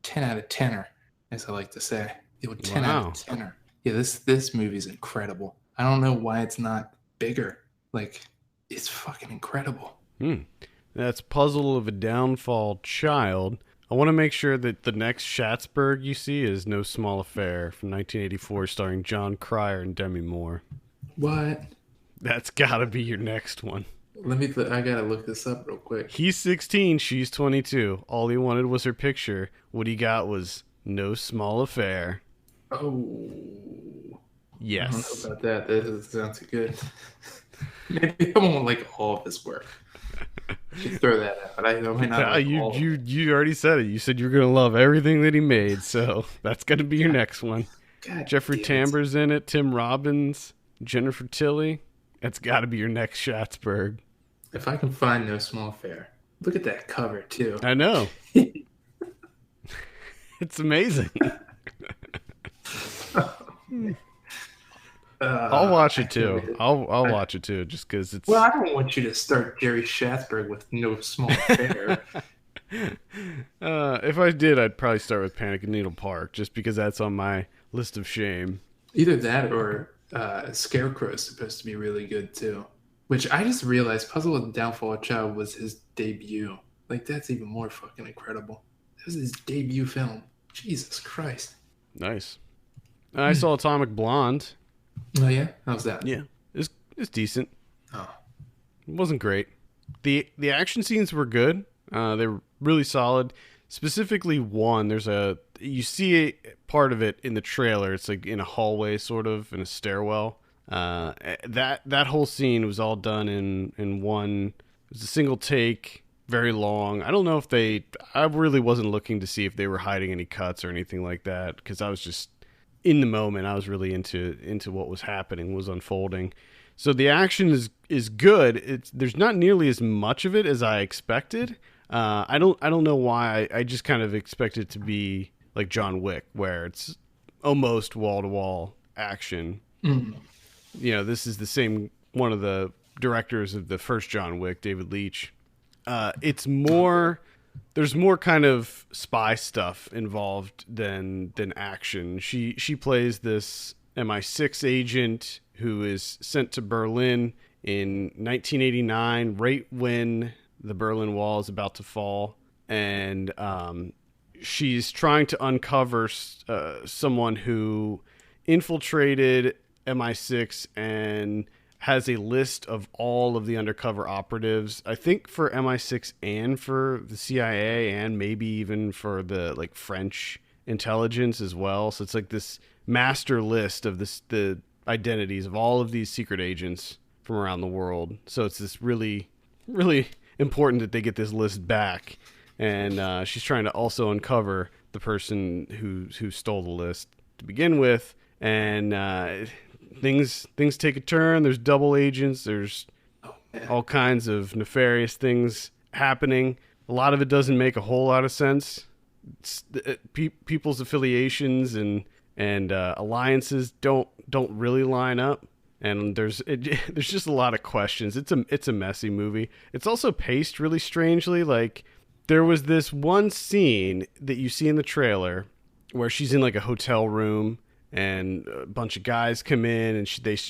Speaker 2: 10 out of 10er, as I like to say. 10 out of 10er. Yeah, this movie's incredible. I don't know why it's not bigger. Like, it's fucking incredible.
Speaker 1: That's Puzzle of a Downfall Child. I want to make sure that the next Schatzberg you see is No Small Affair from 1984, starring John Cryer and Demi Moore.
Speaker 2: What?
Speaker 1: That's gotta be your next one.
Speaker 2: I gotta look this up real quick.
Speaker 1: He's 16, she's 22. All he wanted was her picture. What he got was No Small Affair.
Speaker 2: Oh.
Speaker 1: Yes.
Speaker 2: I don't know about that. That sounds good. Maybe I won't like all of his work. I should throw that out. But I may not like
Speaker 1: you already said it. You said you're going to love everything that he made, so that's going to be your next one.
Speaker 2: God
Speaker 1: Jeffrey Tambor's in it, Tim Robbins, Jennifer Tilly. That's got to be your next Schatzberg.
Speaker 2: If I can find No Small Affair. Look at that cover, too.
Speaker 1: I know. It's amazing. I'll watch it too. I'll watch it too, just because it's.
Speaker 2: Well, I don't want you to start Jerry Schatzberg with No Small Affair.
Speaker 1: If I did, I'd probably start with Panic in Needle Park, just because that's on my list of shame.
Speaker 2: Either that or Scarecrow is supposed to be really good too. Which I just realized Puzzle of the Downfall of a Child was his debut. Like, that's even more fucking incredible. This is his debut film. Jesus Christ.
Speaker 1: Nice. I saw Atomic Blonde.
Speaker 2: Oh, yeah? How's that?
Speaker 1: Yeah. It's decent.
Speaker 2: Oh.
Speaker 1: It wasn't great. The action scenes were good. They were really solid. Specifically one, you see a part of it in the trailer. It's like in a hallway, sort of, in a stairwell. That whole scene was all done in one. It was a single take, very long. I don't know if I really wasn't looking to see if they were hiding any cuts or anything like that, because I was just in the moment. I was really into what was happening, was unfolding. So the action is good. There's not nearly as much of it as I expected. I don't know why. I just kind of expected it to be like John Wick, where it's almost wall to wall action.
Speaker 2: Mm.
Speaker 1: You know, this is the same one of the directors of the first John Wick, David Leitch. It's more there's more kind of spy stuff involved than action. She plays this MI6 agent who is sent to Berlin in 1989, right when the Berlin Wall is about to fall, and she's trying to uncover someone who infiltrated MI6 and has a list of all of the undercover operatives. I think for MI6 and for the CIA and maybe even for the like French intelligence as well. So it's like this master list of the identities of all of these secret agents from around the world. So it's this really important that they get this list back, and she's trying to also uncover the person who stole the list to begin with, and things take a turn. There's double agents. There's all kinds of nefarious things happening. A lot of it doesn't make a whole lot of sense. People's affiliations and alliances don't really line up, and there's just a lot of questions. It's a messy movie. It's also paced really strangely. Like, there was this one scene that you see in the trailer where she's in like a hotel room, and a bunch of guys come in, and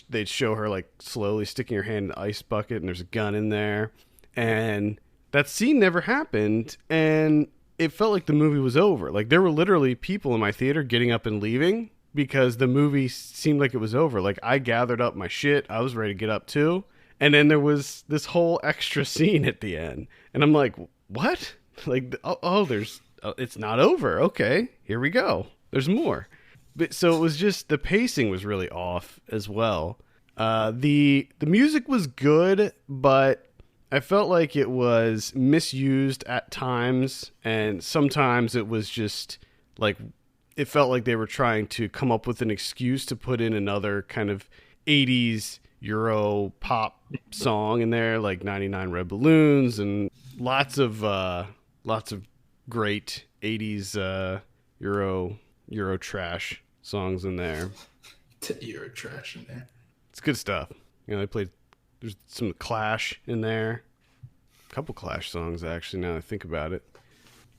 Speaker 1: they'd show her like slowly sticking her hand in the ice bucket, and there's a gun in there, and that scene never happened, and it felt like the movie was over. Like, there were literally people in my theater getting up and leaving because the movie seemed like it was over. Like, I gathered up my shit, I was ready to get up too, and then there was this whole extra scene at the end, and I'm like, what? Like, it's not over. Okay, here we go. There's more. But so it was just, the pacing was really off as well. The music was good, but I felt like it was misused at times, and sometimes it was just like, it felt like they were trying to come up with an excuse to put in another kind of 80s Euro pop song in there, like 99 Red Balloons, and lots of great 80s Euro trash songs in there.
Speaker 2: Euro trash in there.
Speaker 1: It's good stuff. You know, they played, there's some Clash in there. A couple Clash songs, actually, now that I think about it.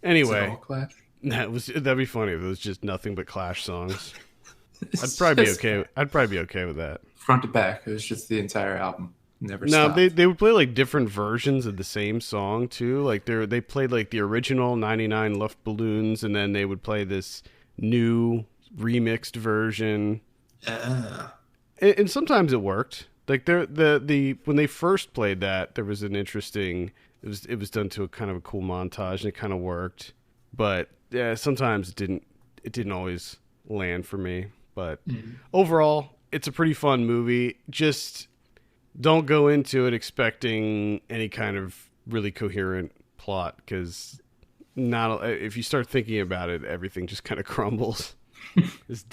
Speaker 1: Anyway.
Speaker 2: Is it all Clash?
Speaker 1: That'd be funny if it was just nothing but Clash songs. I'd probably be okay with that.
Speaker 2: Front to back, it was just the entire album. Never
Speaker 1: No,
Speaker 2: stopped.
Speaker 1: they would play like different versions of the same song too. Like they played like the original 99 Luftballons, and then they would play this new remixed version. And sometimes it worked. Like when they first played that, there was an interesting. It was done to a kind of a cool montage, and it kind of worked. But yeah, sometimes it didn't always land for me. But overall, it's a pretty fun movie. Just don't go into it expecting any kind of really coherent plot, because if you start thinking about it, everything just kind of crumbles.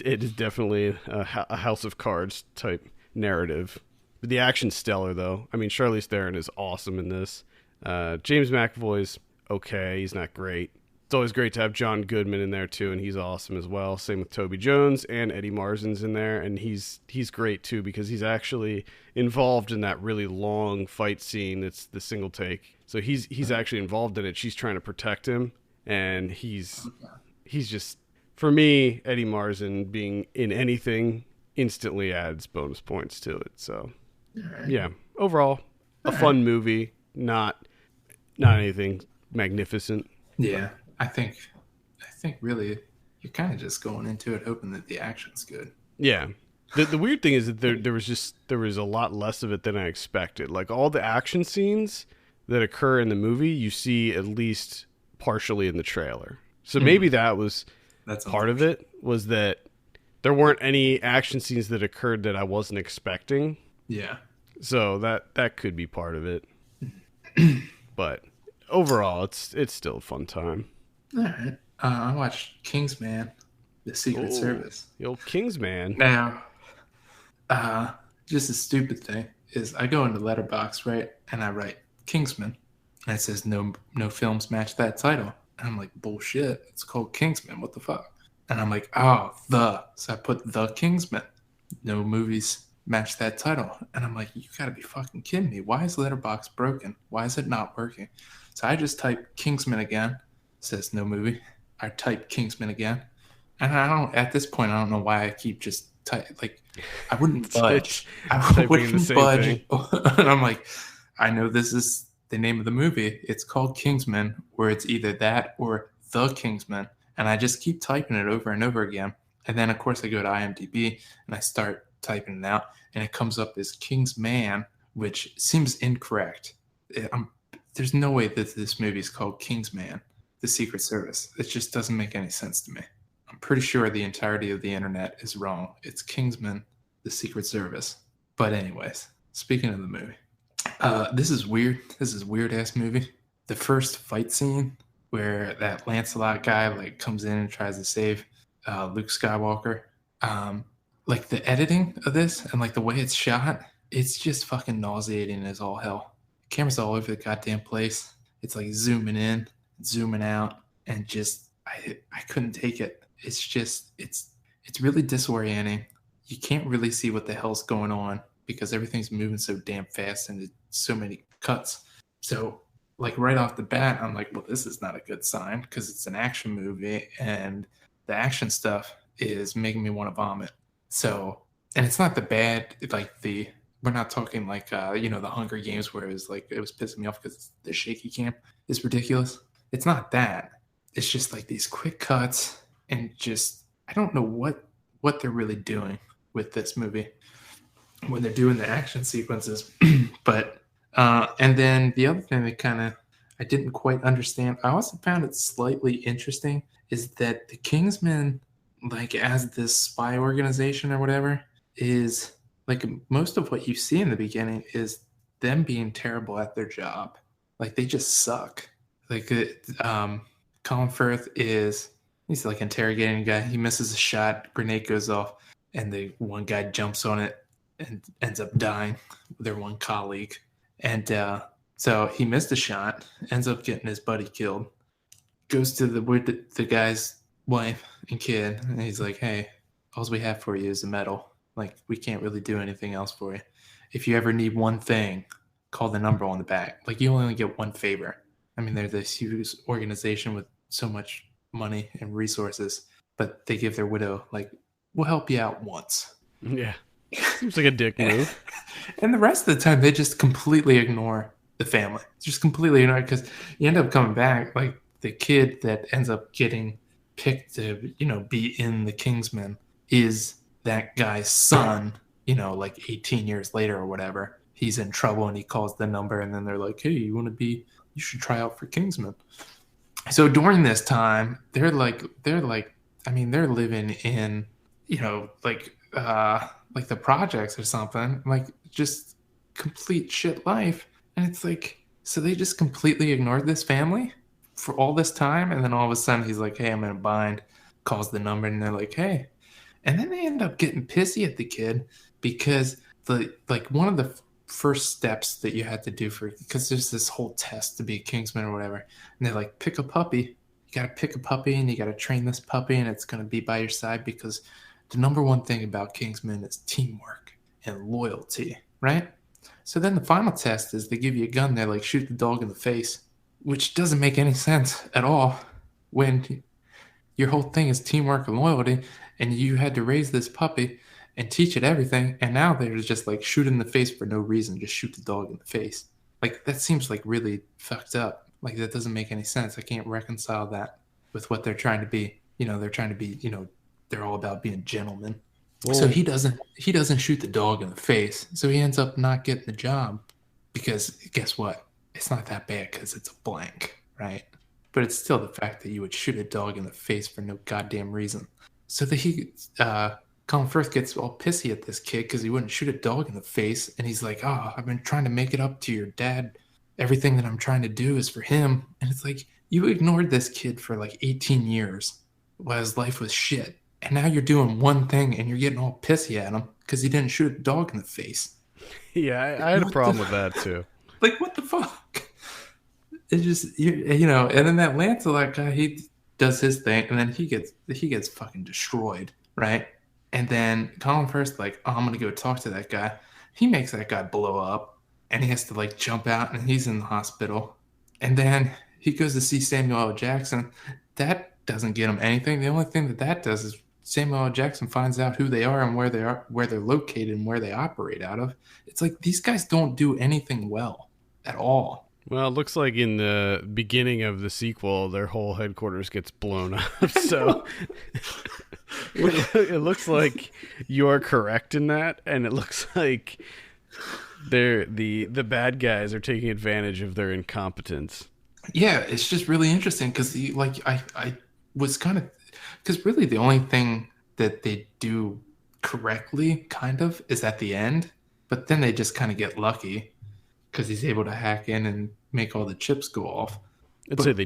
Speaker 1: It is definitely a House of Cards type narrative. But the action's stellar, though. I mean, Charlize Theron is awesome in this. James McAvoy's okay. He's not great. It's always great to have John Goodman in there too, and he's awesome as well. Same with Toby Jones, and Eddie Marzin's in there, and he's great too, because he's actually involved in that really long fight scene that's the single take. So he's actually involved in it. She's trying to protect him, and he's just, for me, Eddie Marzin being in anything instantly adds bonus points to it. So yeah, overall a fun movie, not anything magnificent.
Speaker 2: Yeah. I think really you're kind of just going into it hoping that the action's good.
Speaker 1: Yeah. The weird thing is that there was a lot less of it than I expected. Like, all the action scenes that occur in the movie, you see at least partially in the trailer. So maybe that's part of it, was that there weren't any action scenes that occurred that I wasn't expecting.
Speaker 2: Yeah.
Speaker 1: So that could be part of it. But overall, it's still a fun time.
Speaker 2: All right. I watched Kingsman, The Secret Service.
Speaker 1: The old Kingsman.
Speaker 2: Now, just a stupid thing is I go into Letterboxd, right, and I write Kingsman, and it says no films match that title. And I'm like, bullshit. It's called Kingsman. What the fuck? And I'm like, so I put The Kingsman. No movies match that title. And I'm like, you gotta be fucking kidding me. Why is Letterboxd broken? Why is it not working? So I just type Kingsman again. Says no movie. I type Kingsman again. And I don't, at this point, I don't know why I keep just like, I wouldn't budge. I
Speaker 1: Typing in the
Speaker 2: wouldn't
Speaker 1: same
Speaker 2: budge.
Speaker 1: thing.
Speaker 2: And I'm like, I know this is the name of the movie. It's called Kingsman, where it's either that or The Kingsman. And I just keep typing it over and over again. And then, of course, I go to IMDb and I start typing it out, and it comes up as Kingsman, which seems incorrect. There's no way that this movie is called Kingsman, The Secret Service. It just doesn't make any sense to me. I'm pretty sure the entirety of the internet is wrong. It's Kingsman, The Secret Service. But anyways, speaking of the movie, this is weird. This is a weird-ass movie. The first fight scene where that Lancelot guy like comes in and tries to save Luke Skywalker. Like the editing of this and like the way it's shot, it's just fucking nauseating as all hell. Camera's all over the goddamn place. It's like zooming in, zooming out, and just I couldn't take it. It's just it's really disorienting. You can't really see what the hell's going on because everything's moving so damn fast and there's so many cuts. So like right off the bat, I'm like, well, this is not a good sign because it's an action movie and the action stuff is making me want to vomit. So, and it's not the bad, like we're not talking like, the Hunger Games where it was pissing me off because the shaky cam is ridiculous. It's not that. It's just like these quick cuts and just, I don't know what they're really doing with this movie when they're doing the action sequences. But, and then the other thing that I didn't quite understand, I also found it slightly interesting, is that the Kingsmen, like as this spy organization or whatever, is like most of what you see in the beginning is them being terrible at their job. Like they just suck. Like Colin Firth he's like interrogating a guy. He misses a shot, grenade goes off, and the one guy jumps on it and ends up dying, their one colleague. And so he missed a shot, ends up getting his buddy killed, goes to the guy's wife and kid, and he's like, hey, all we have for you is a medal. Like, we can't really do anything else for you. If you ever need one thing, call the number on the back. Like, you only get one favor. I mean, they're this huge organization with so much money and resources, but they give their widow, like, we'll help you out once.
Speaker 1: Yeah. Seems like a dick move.
Speaker 2: And the rest of the time, they just completely ignore the family. Just completely ignore it because you end up coming back, like, the kid that ends up getting picked to, be in the Kingsman is that guy's son, like 18 years later or whatever. He's in trouble and he calls the number and then they're like, hey, you should try out for Kingsman. So during this time, they're living in, like the projects or something, like just complete shit life. And it's like, so they just completely ignored this family for all this time, and then all of a sudden he's like, hey, I'm in a bind, calls the number, and they're like, hey. And then they end up getting pissy at the kid because one of the first steps that you had to do because there's this whole test to be a Kingsman or whatever, and they're like, pick a puppy. You got to pick a puppy and you got to train this puppy and it's going to be by your side because the number one thing about Kingsman is teamwork and loyalty, right? So then the final test is they give you a gun, they're like, shoot the dog in the face, which doesn't make any sense at all when your whole thing is teamwork and loyalty, and you had to raise this puppy and teach it everything, and now they're just like shoot in the face for no reason, just shoot the dog in the face. Like, that seems like really fucked up. Like, that doesn't make any sense. I can't reconcile that with what they're trying to be. They're trying to be, they're all about being gentlemen. Whoa. So he doesn't shoot the dog in the face, so he ends up not getting the job because guess what? It's not that bad because it's a blank, right? But it's still the fact that you would shoot a dog in the face for no goddamn reason. So that Colin Firth gets all pissy at this kid because he wouldn't shoot a dog in the face. And he's like, oh, I've been trying to make it up to your dad. Everything that I'm trying to do is for him. And it's like, you ignored this kid for like 18 years while his life was shit. And now you're doing one thing and you're getting all pissy at him because he didn't shoot a dog in the face.
Speaker 1: Yeah, I had a problem with that too.
Speaker 2: Like, what the fuck? It's just, and then that Lancelot guy, he does his thing, and then he gets fucking destroyed, right? And then Colin Firth, like, oh, I'm gonna go talk to that guy. He makes that guy blow up, and he has to like jump out, and he's in the hospital. And then he goes to see Samuel L. Jackson. That doesn't get him anything. The only thing that does is Samuel L. Jackson finds out who they are and where they are, where they're located, and where they operate out of. It's like these guys don't do anything well at all.
Speaker 1: Well, it looks like in the beginning of the sequel, their whole headquarters gets blown up.
Speaker 2: I
Speaker 1: So
Speaker 2: know.
Speaker 1: it looks like you're correct in that, and it looks like the bad guys are taking advantage of their incompetence.
Speaker 2: Yeah, it's just really interesting because like I was kind of because really the only thing that they do correctly kind of is at the end, but then they just kind of get lucky because he's able to hack in and make all the chips go off.
Speaker 1: I'd say
Speaker 2: But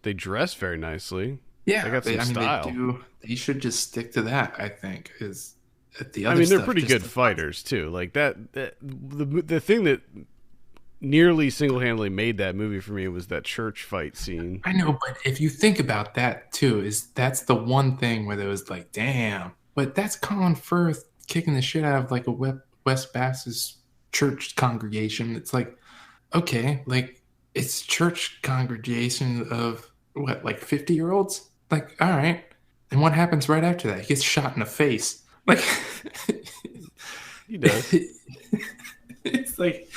Speaker 1: they dress very nicely. They
Speaker 2: yeah,
Speaker 1: got some
Speaker 2: I mean they
Speaker 1: style.
Speaker 2: do. They should just stick to that. I think is the
Speaker 1: I
Speaker 2: other
Speaker 1: mean, they're
Speaker 2: stuff
Speaker 1: pretty
Speaker 2: just
Speaker 1: good fighters too. Like the thing that nearly single-handedly made that movie for me was that church fight scene.
Speaker 2: I know, but if you think about that too, is that's the one thing where there was like, damn, but that's Colin Firth kicking the shit out of like a West Baptist church congregation. It's like, okay, like it's church congregation of what, like 50-year-olds? Like, all right. And what happens right after that? He gets shot in the face. Like,
Speaker 1: He does.
Speaker 2: it's like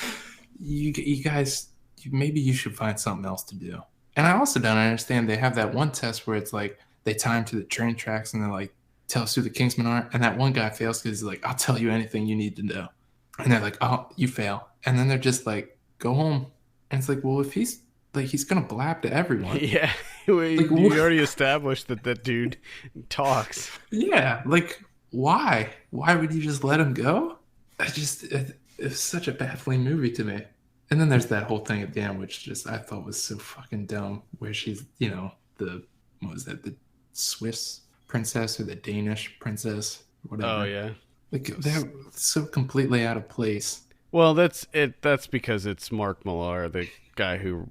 Speaker 2: you guys maybe you should find something else to do. And I also don't understand they have that one test where it's like they tie him to the train tracks and they're like, tell us who the Kingsmen are. And that one guy fails because he's like, I'll tell you anything you need to know. And they're like, oh, you fail. And then they're just like, go home. And it's like, well, if he's like, he's gonna blab to everyone.
Speaker 1: Yeah,
Speaker 2: Like,
Speaker 1: you already established that that dude talks.
Speaker 2: yeah, like why? Why would you just let him go? It's such a baffling movie to me. And then there's that whole thing at the end, which just I thought was so fucking dumb, where she's, the what was that, the Swiss princess or the Danish princess,
Speaker 1: Oh
Speaker 2: whatever.
Speaker 1: yeah.
Speaker 2: Like they're so completely out of place.
Speaker 1: Well, that's it. That's because it's Mark Millar, the guy who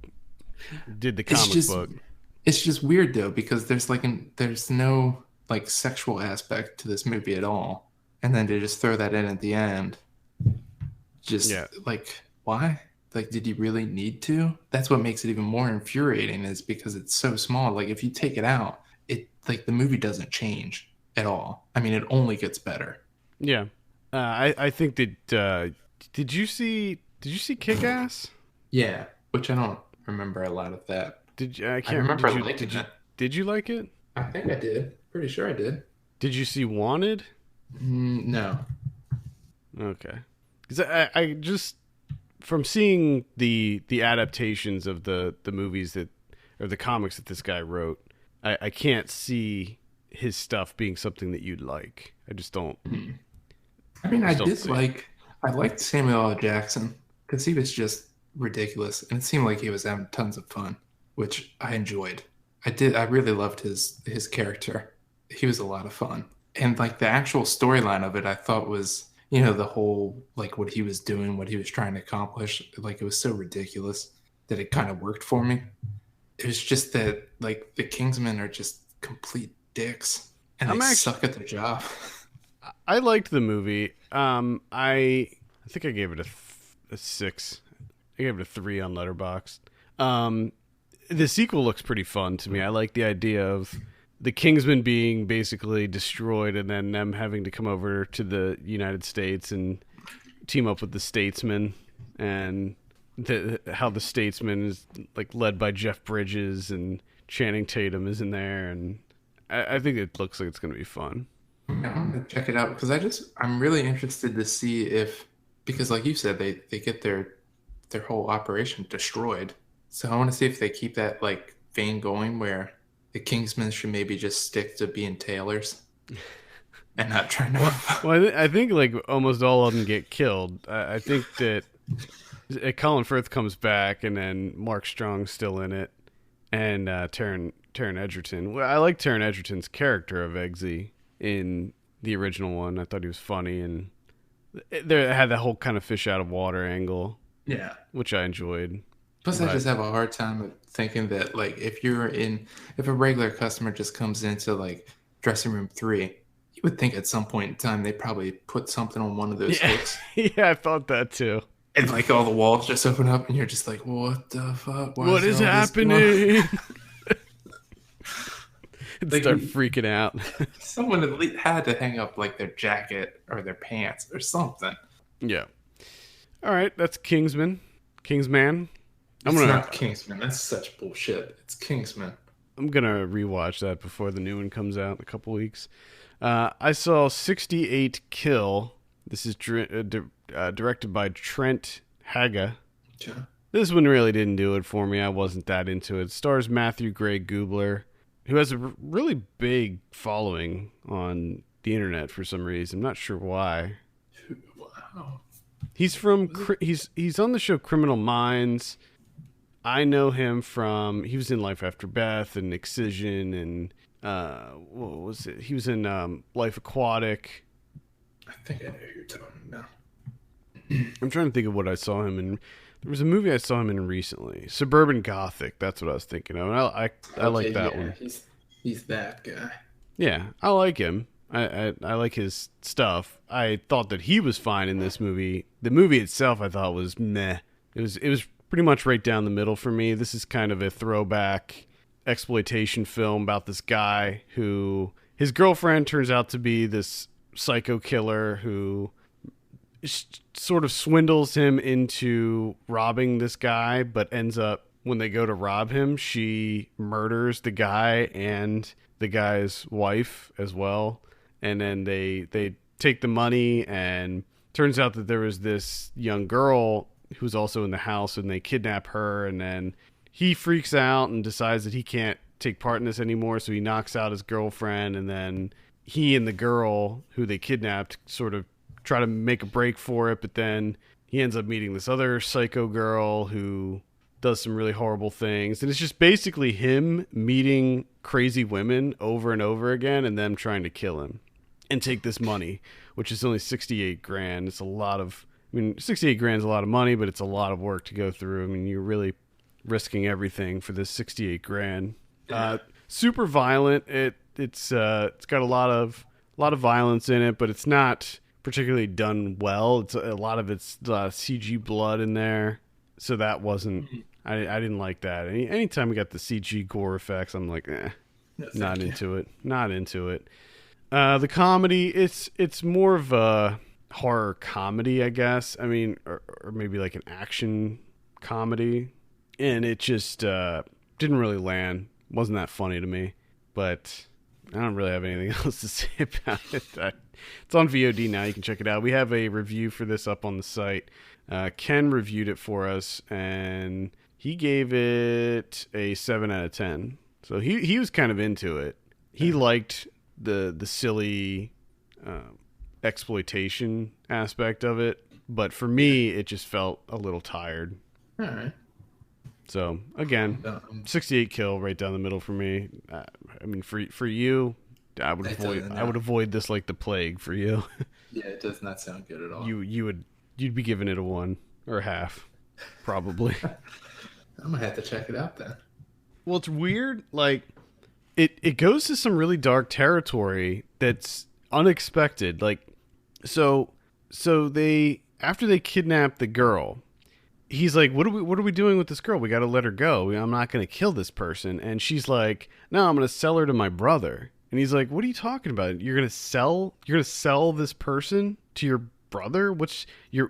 Speaker 1: did the
Speaker 2: It's
Speaker 1: comic
Speaker 2: just
Speaker 1: book.
Speaker 2: it's just weird though, because there's no like sexual aspect to this movie at all. And then to just throw that in at the end, just
Speaker 1: Yeah,
Speaker 2: like why? Like did you really need to? That's what makes it even more infuriating is because it's so small. Like if you take it out, it like the movie doesn't change at all. I mean, it only gets better.
Speaker 1: yeah. I think that. Did you see Kick Ass?
Speaker 2: Yeah, which I don't remember a lot of that.
Speaker 1: Did you? I
Speaker 2: I
Speaker 1: can't.
Speaker 2: remember
Speaker 1: Did you?
Speaker 2: liking
Speaker 1: Did you?
Speaker 2: it.
Speaker 1: Did you like it?
Speaker 2: I think I did. Pretty sure I did.
Speaker 1: Did you see Wanted?
Speaker 2: No.
Speaker 1: Okay. Because I just from seeing the adaptations of the movies that or the comics that this guy wrote, I can't see his stuff being something that you'd like. I just don't.
Speaker 2: I mean,
Speaker 1: I just don't see it.
Speaker 2: I liked Samuel L. Jackson because he was just ridiculous, and it seemed like he was having tons of fun, which I enjoyed. I did. I really loved his character. He was a lot of fun, and like the actual storyline of it, I thought was, the whole like what he was doing, what he was trying to accomplish. Like it was so ridiculous that it kind of worked for me. It was just that like the Kingsmen are just complete dicks, and they
Speaker 1: I'm actually
Speaker 2: suck at their job.
Speaker 1: I liked the movie. I think I gave it a 6. I gave it a 3 on Letterboxd. The sequel looks pretty fun to me. I like the idea of the Kingsmen being basically destroyed and then them having to come over to the United States and team up with the Statesmen and how the Statesman is like led by Jeff Bridges and Channing Tatum is in there, and I think it looks like it's going to be fun.
Speaker 2: Yeah, I'm gonna check it out because I'm really interested to see if because like you said they get their whole operation destroyed. So I want to see if they keep that like vein going where the Kingsmen should maybe just stick to being tailors and not trying to.
Speaker 1: Well, I think like almost all of them get killed. I think that Colin Firth comes back, and then Mark Strong's still in it, and Taron Egerton. Well, I like Taron Egerton's character of Eggsy in the original one. I thought he was funny, and there had that whole kind of fish out of water angle,
Speaker 2: Yeah.
Speaker 1: which I enjoyed.
Speaker 2: Plus, I
Speaker 1: But
Speaker 2: just have a hard time of thinking that like if a regular customer just comes into like dressing room 3, You would think at some point in time they probably put something on one of those
Speaker 1: Yeah,
Speaker 2: hooks,
Speaker 1: yeah, I thought that too.
Speaker 2: and like all the walls just open up, and you're just like, "What the fuck? Why is
Speaker 1: What
Speaker 2: there
Speaker 1: is
Speaker 2: all this going?"
Speaker 1: happening? And
Speaker 2: Like
Speaker 1: start freaking out.
Speaker 2: someone at least had to hang up like their jacket or their pants or something.
Speaker 1: Yeah. All right, that's Kingsman. Kingsman. I'm
Speaker 2: It's
Speaker 1: gonna
Speaker 2: not Kingsman. That's such bullshit. It's Kingsman.
Speaker 1: I'm gonna rewatch that before the new one comes out in a couple weeks. I saw 68 Kill. This is directed by Trent Haga.
Speaker 2: Yeah.
Speaker 1: This one really didn't do it for me. I wasn't that into it. It stars Matthew Gray Gubler, who has a really big following on the internet for some reason. I'm not sure why.
Speaker 2: Wow.
Speaker 1: He's on the show Criminal Minds. I know him from he was in Life After Beth and Excision and what was it? He was in Life Aquatic.
Speaker 2: I think I know who you're talking about.
Speaker 1: I'm trying to think of what I saw him in. There was a movie I saw him in recently, Suburban Gothic. That's what I was thinking of. And I like that one.
Speaker 2: He's that guy.
Speaker 1: Yeah, I like him. I like his stuff. I thought that he was fine in this movie. The movie itself, I thought was meh. It was pretty much right down the middle for me. This is kind of a throwback exploitation film about this guy who his girlfriend turns out to be this psycho killer who sort of swindles him into robbing this guy, but ends up when they go to rob him, she murders the guy and the guy's wife as well. And then they take the money, and turns out that there was this young girl who's also in the house, and they kidnap her, and then he freaks out and decides that he can't take part in this anymore, so he knocks out his girlfriend, and then he and the girl who they kidnapped sort of try to make a break for it, but then he ends up meeting this other psycho girl who does some really horrible things, and it's just basically him meeting crazy women over and over again and them trying to kill him and take this money, which is only 68 grand. It's a lot of, 68 grand is a lot of money, but it's a lot of work to go through. I mean, you're really risking everything for this 68 grand. Super violent. It's got a lot of violence in it, but it's not particularly done well. It's a lot of it's CG blood in there, so that wasn't. I didn't like that. Anytime we got the CG gore effects, I'm like, not into it. Not into it. The comedy, it's more of a horror comedy, I guess. I mean, or maybe like an action comedy, and it just didn't really land. Wasn't that funny to me, but I don't really have anything else to say about it. It's on VOD now. You can check it out. We have a review for this up on the site. Ken reviewed it for us, and he gave it a 7 out of 10. So he was kind of into it. He liked the silly exploitation aspect of it, but for me, it just felt a little tired.
Speaker 2: All right.
Speaker 1: So again, 68 kill right down the middle for me. I mean, for you, I would avoid this like the plague for you.
Speaker 2: Yeah, it does not sound good at all.
Speaker 1: You'd be giving it a 1 or a half, probably.
Speaker 2: I'm gonna have to check it out then.
Speaker 1: Well, it's weird. Like it goes to some really dark territory that's unexpected. Like so they after they kidnap the girl, he's like, what are we doing with this girl? We got to let her go. I'm not going to kill this person. And she's like, no, I'm going to sell her to my brother. And he's like, what are you talking about? You're going to sell this person to your brother? What your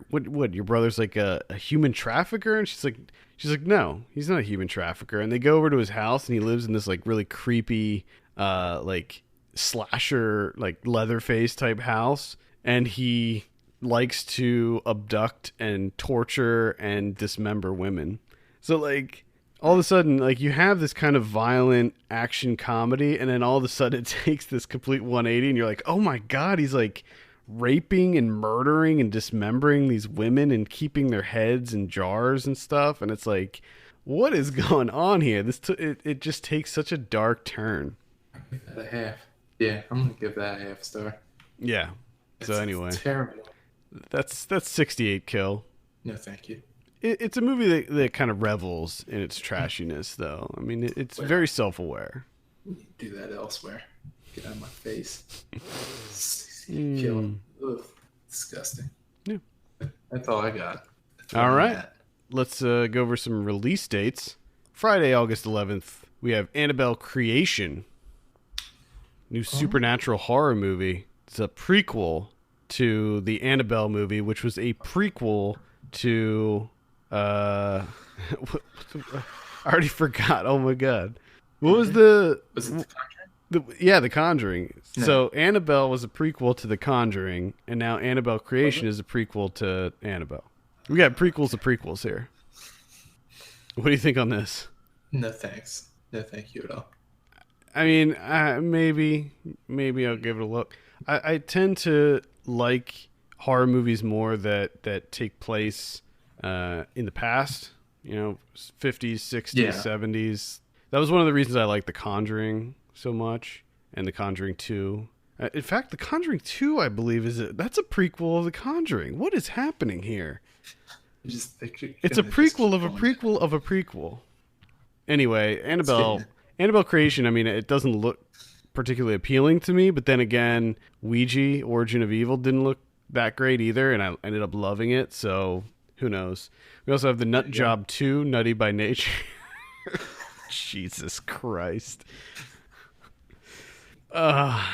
Speaker 1: brother's like a human trafficker? And she's like, no, he's not a human trafficker. And they go over to his house, and he lives in this like really creepy, like slasher, like Leatherface type house. And he likes to abduct and torture and dismember women. So like all of a sudden, like you have this kind of violent action comedy, and then all of a sudden it takes this complete 180, and you're like, oh my God, he's like raping and murdering and dismembering these women and keeping their heads in jars and stuff. And it's like, what is going on here? It just takes such a dark turn.
Speaker 2: I'll give that a half. Yeah, I'm gonna give that a half star.
Speaker 1: Yeah. So anyway,
Speaker 2: terrible.
Speaker 1: That's 68 kill.
Speaker 2: No, thank you.
Speaker 1: It's a movie that kind of revels in its trashiness, though. I mean, it's very self-aware.
Speaker 2: We need to do that elsewhere. Get out of my face. Kill. Ugh, disgusting.
Speaker 1: Yeah.
Speaker 2: That's all I got.
Speaker 1: All right. Let's go over some release dates. Friday, August 11th, we have Annabelle Creation. New supernatural horror movie. It's a prequel to the Annabelle movie, which was a prequel to... I already forgot. Oh, my God. What was the...
Speaker 2: Was it The Conjuring?
Speaker 1: The Conjuring. No. So Annabelle was a prequel to The Conjuring, and now Annabelle Creation is a prequel to Annabelle. We got prequels of prequels here. What do you think on this?
Speaker 2: No thanks. No thank you at all.
Speaker 1: I mean, maybe I'll give it a look. I tend to like horror movies more that take place in the past, 50s, 60s, 70s. That was one of the reasons I like The Conjuring so much, and The Conjuring 2. In fact, The Conjuring 2, I believe, that's a prequel of The Conjuring. What is happening here? It's a prequel of a prequel of a prequel. Anyway, Annabelle Creation, I mean, it doesn't look particularly appealing to me, but then again, Ouija, Origin of Evil, didn't look that great either, and I ended up loving it, so who knows. We also have The Nut Job 2, Nutty by Nature. Jesus Christ.
Speaker 2: I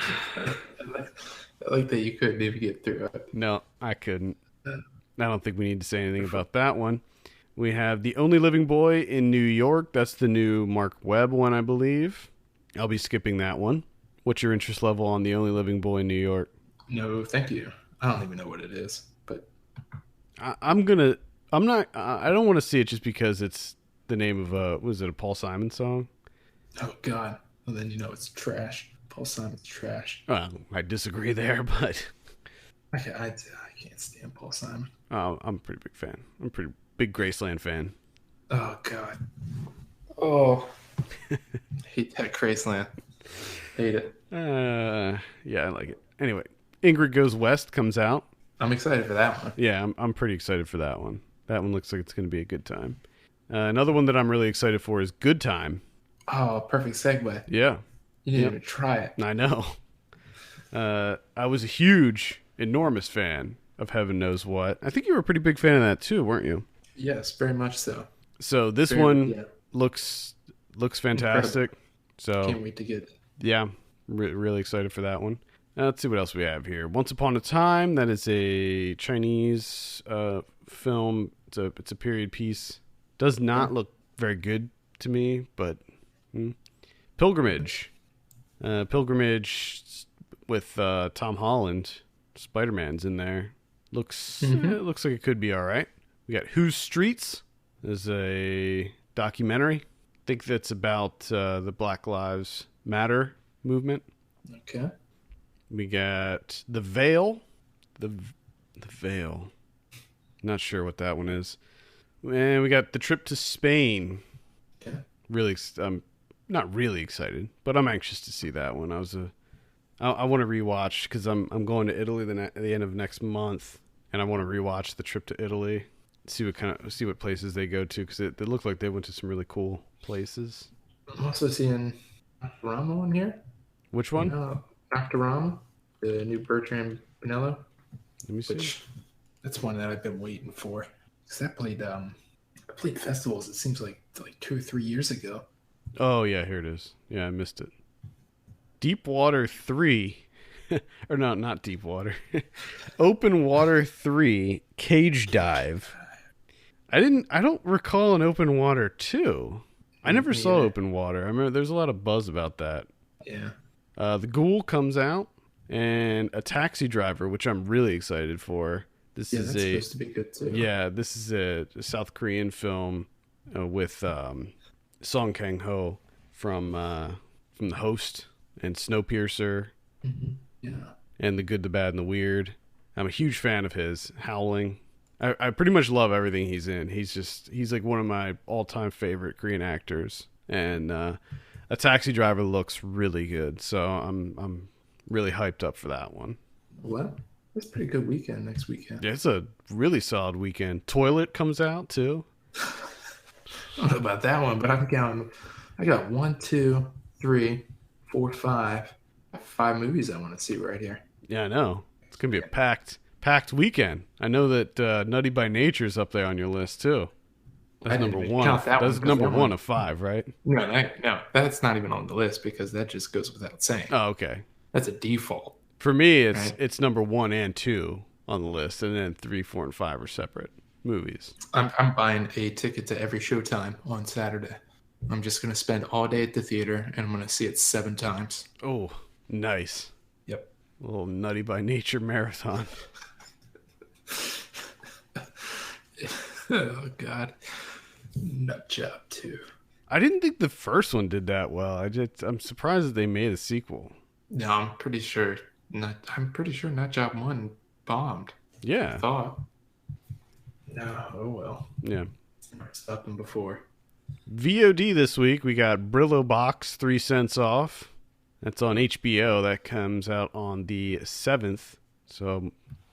Speaker 2: like that you couldn't even get through it.
Speaker 1: No, I couldn't. I don't think we need to say anything about that one. We have The Only Living Boy in New York. That's the new Mark Webb one, I believe. I'll be skipping that one. What's your interest level on The Only Living Boy in New York?
Speaker 2: No, thank you. I don't even know what it is, but
Speaker 1: I don't want to see it just because it's the name of a Paul Simon song?
Speaker 2: Oh God. Well, then it's trash. Paul Simon's trash.
Speaker 1: Well, I disagree there, but
Speaker 2: I can't stand Paul Simon.
Speaker 1: Oh, I'm a pretty big fan. I'm a pretty big Graceland fan.
Speaker 2: Oh God. Oh. Hate that Graceland. Hate it.
Speaker 1: Yeah, I like it. Anyway, Ingrid Goes West comes out.
Speaker 2: I'm excited for that one.
Speaker 1: Yeah, I'm pretty excited for that one. That one looks like it's going to be a good time. Another one that I'm really excited for is Good Time.
Speaker 2: Oh, perfect segue.
Speaker 1: Yeah.
Speaker 2: You didn't even try it.
Speaker 1: I know. I was a huge, enormous fan of Heaven Knows What. I think you were a pretty big fan of that too, weren't you?
Speaker 2: Yes, very much so.
Speaker 1: So this one looks fantastic. Incredible. So
Speaker 2: can't wait to get it.
Speaker 1: Yeah, really excited for that one. Let's see what else we have here. Once Upon a Time, that is a Chinese film. It's a period piece. Does not look very good to me, but Pilgrimage. Pilgrimage with Tom Holland. Spider-Man's in there. Looks like it could be all right. We got Whose Streets. There's a documentary. I think that's about the Black Lives Matter movement.
Speaker 2: Okay.
Speaker 1: We got The Veil. The Veil. Not sure what that one is. And we got The Trip to Spain.
Speaker 2: Okay.
Speaker 1: Really, not really excited, but I'm anxious to see that one. I want to rewatch because I'm going to Italy at the end of next month, and I want to rewatch The Trip to Italy. See what places they go to because it looked like they went to some really cool places.
Speaker 2: I'm also seeing Nocturama on here.
Speaker 1: Which one?
Speaker 2: Nocturama, the new Bertrand Bonello.
Speaker 1: Let me see.
Speaker 2: That's one that I've been waiting for. Because I played festivals. It seems like 2 or 3 years ago.
Speaker 1: Oh yeah, here it is. Yeah, I missed it. Deep Water 3, or no, not Deep Water. Open Water 3 Cage Dive. I don't recall an Open Water 2. I never saw Open Water. I remember there's a lot of buzz about that.
Speaker 2: Yeah.
Speaker 1: The Ghoul comes out, and A Taxi Driver, which I'm really excited for. That's
Speaker 2: supposed to be good too.
Speaker 1: Yeah, this is a South Korean film with Song Kang-ho from The Host and Snowpiercer.
Speaker 2: Mm-hmm. Yeah.
Speaker 1: And The Good, the Bad, and the Weird. I'm a huge fan of his. Howling. I pretty much love everything he's in. He's like one of my all-time favorite Korean actors. And A Taxi Driver looks really good, so I'm really hyped up for that one.
Speaker 2: Well, it's a pretty good weekend next weekend.
Speaker 1: Yeah, it's a really solid weekend. Toilet comes out too.
Speaker 2: I don't know about that one, but I got 1, 2, 3, 4, 5. 5 movies I want to see right here.
Speaker 1: Yeah, I know. It's going to be a packed weekend. I know that Nutty by Nature is up there on your list, too. That's number one. That's number one of 5, right?
Speaker 2: No, that's not even on the list because that just goes without saying.
Speaker 1: Oh, okay.
Speaker 2: That's a default.
Speaker 1: For me, it's number 1 and 2 on the list, and then 3, 4, and 5 are separate movies.
Speaker 2: I'm buying a ticket to every showtime on Saturday. I'm just going to spend all day at the theater, and I'm going to see it 7 times.
Speaker 1: Oh, nice.
Speaker 2: Yep.
Speaker 1: A little Nutty by Nature marathon.
Speaker 2: Oh, God. Nut Job 2.
Speaker 1: I didn't think the first one did that well. I'm surprised that they made a sequel.
Speaker 2: No, I'm pretty sure Nut Job 1 bombed.
Speaker 1: Yeah.
Speaker 2: I thought. No, oh well.
Speaker 1: Yeah.
Speaker 2: It's happened before.
Speaker 1: VOD this week, we got Brillo Box, 3 cents off. That's on HBO. That comes out on the 7th. So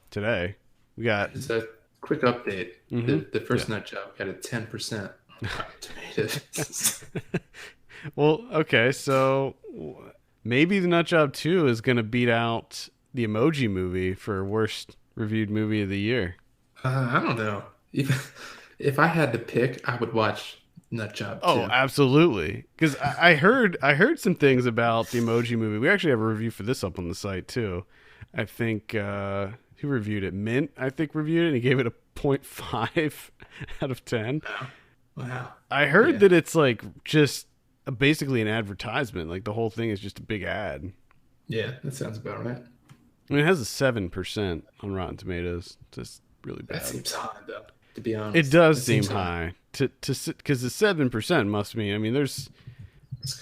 Speaker 1: today we got...
Speaker 2: It's a quick update. Mm-hmm. The first Nut Job got a 10% tomatoes.
Speaker 1: Well, okay, so maybe the Nut Job 2 is going to beat out the Emoji Movie for worst reviewed movie of the year.
Speaker 2: I don't know. If I had to pick, I would watch Nut Job 2.
Speaker 1: Oh, absolutely. Because I heard some things about the Emoji Movie. We actually have a review for this up on the site, too. I think who reviewed it? Mint, I think, reviewed it, and he gave it a 0.5 out of 10.
Speaker 2: Wow.
Speaker 1: I heard that it's like just basically an advertisement. Like the whole thing is just a big ad.
Speaker 2: Yeah, that sounds about right.
Speaker 1: I mean, it has a 7% on Rotten Tomatoes. Just really bad.
Speaker 2: That seems high, though, to be honest.
Speaker 1: It does seem high. Because the 7% must mean, I mean,
Speaker 2: it's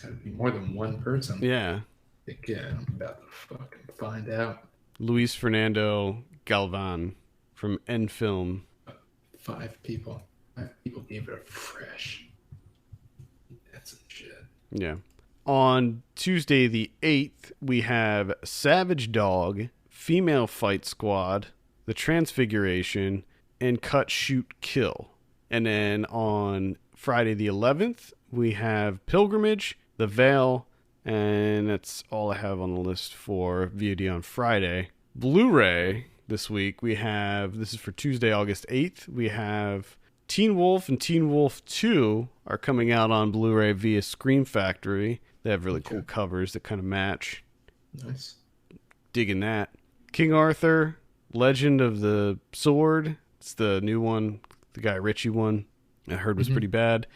Speaker 2: got to be more than one person.
Speaker 1: Yeah.
Speaker 2: Again, I'm about to fucking find out.
Speaker 1: Luis Fernando Galvan from N Film.
Speaker 2: 5 people. 5 people gave it a fresh. That's some shit.
Speaker 1: Yeah. On Tuesday the 8th, we have Savage Dog, Female Fight Squad, The Transfiguration, and Cut, Shoot, Kill. And then on Friday the 11th, we have Pilgrimage, The Veil, and that's all I have on the list for VOD on Friday. Blu-ray this week, this is for Tuesday, August 8th, we have Teen Wolf and Teen Wolf 2 are coming out on Blu-ray via Scream Factory. They have really cool covers that kind of match.
Speaker 2: Nice.
Speaker 1: Digging that. King Arthur, Legend of the Sword. It's the new one, the Guy Ritchie one. I heard was pretty bad.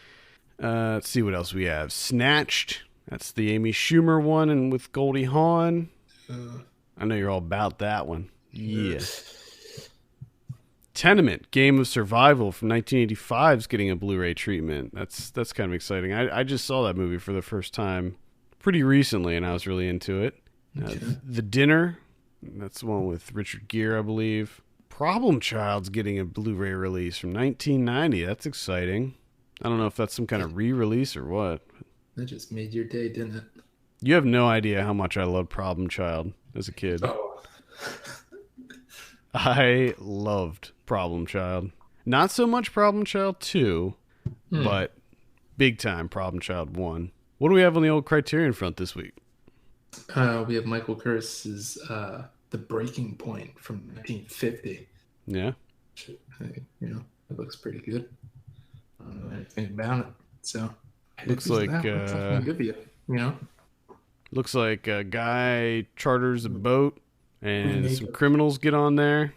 Speaker 1: Let's see what else we have. Snatched. That's the Amy Schumer one and with Goldie Hawn. I know you're all about that one. Yeah. Tenement, Game of Survival from 1985 is getting a Blu-ray treatment. That's kind of exciting. I just saw that movie for the first time pretty recently, and I was really into it. The Dinner, that's the one with Richard Gere, I believe. Problem Child's getting a Blu-ray release from 1990. That's exciting. I don't know if that's some kind of re-release or what.
Speaker 2: That just made your day, didn't it?
Speaker 1: You have no idea how much I loved Problem Child as a kid.
Speaker 2: Oh.
Speaker 1: I loved Problem Child. Not so much Problem Child 2, but big time Problem Child 1. What do we have on the old Criterion front this week?
Speaker 2: We have Michael Curtis's The Breaking Point from 1950.
Speaker 1: Yeah.
Speaker 2: It looks pretty good. I don't know anything about it. So,
Speaker 1: looks like looks like a guy charters a boat and some criminals get on there.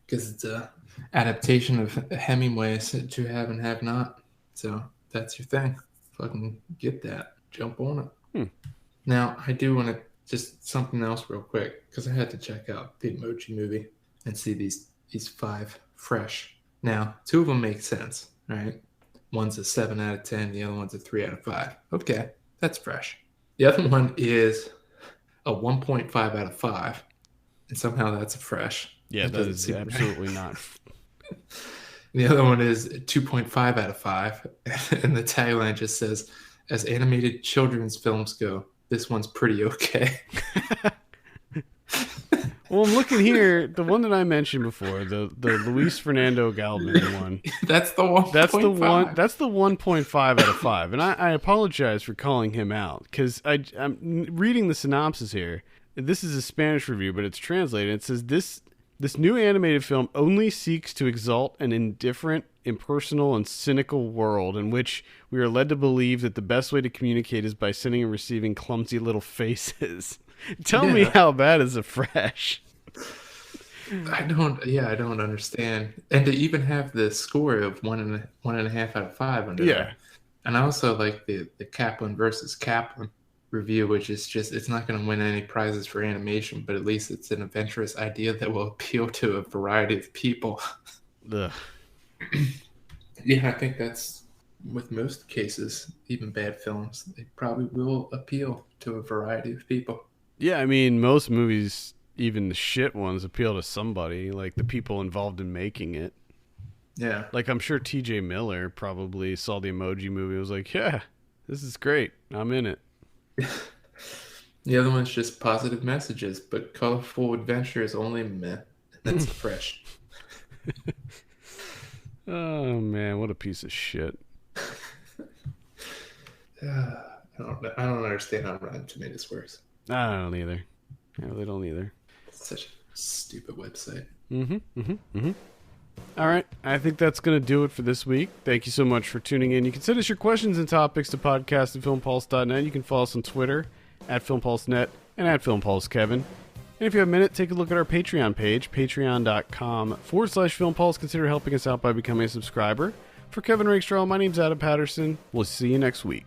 Speaker 2: Because it's a adaptation of Hemingway's To Have and Have Not. So that's your thing. Fucking get that. Jump on it. Now, I do want to just something else real quick because I had to check out the Emoji Movie and see these 5 fresh. Now, 2 of them make sense, right? One's a 7 out of 10. The other one's a 3 out of 5. Okay, that's fresh. The other one is a 1.5 out of 5. And somehow that's a fresh.
Speaker 1: Yeah, that is absolutely not.
Speaker 2: The other one is 2.5 out of 5. And the tagline just says, as animated children's films go, this one's pretty okay.
Speaker 1: Well, I'm looking here. The one that I mentioned before, the Luis Fernando Galvan one.
Speaker 2: That's the one.
Speaker 1: That's the one. That's the 1.5 out of 5. And I apologize for calling him out because I'm reading the synopsis here. this is a Spanish review, but it's translated. It says this new animated film only seeks to exalt an indifferent, impersonal, and cynical world in which we are led to believe that the best way to communicate is by sending and receiving clumsy little faces. Tell me how bad is it fresh?
Speaker 2: I don't understand. And to even have the score of 1.5 out of 5 under there. And I also like the Kaplan versus Kaplan review, which is just, it's not going to win any prizes for animation, but at least it's an adventurous idea that will appeal to a variety of people.
Speaker 1: Ugh.
Speaker 2: Yeah, I think that's with most cases, even bad films, they probably will appeal to a variety of people.
Speaker 1: Yeah, I mean, most movies, even the shit ones, appeal to somebody, like the people involved in making it.
Speaker 2: Yeah.
Speaker 1: Like, I'm sure T.J. Miller probably saw the Emoji Movie and was like, yeah, this is great. I'm in it.
Speaker 2: The other one's just positive messages, but colorful adventure is only meh. That's fresh.
Speaker 1: Oh, man, what a piece of shit.
Speaker 2: I don't understand how Rotten Tomatoes works.
Speaker 1: I don't either. I really don't either.
Speaker 2: It's such a stupid website.
Speaker 1: All right, I think that's going to do it for this week. Thank you so much for tuning in. You can send us your questions and topics to podcast@filmpulse.net. You can follow us on Twitter @FilmPulseNet and @FilmPulseKevin. And if you have a minute, take a look at our Patreon page, patreon.com/FilmPulse. Consider helping us out by becoming a subscriber. For Kevin Rakestraw, my name's Adam Patterson. We'll see you next week.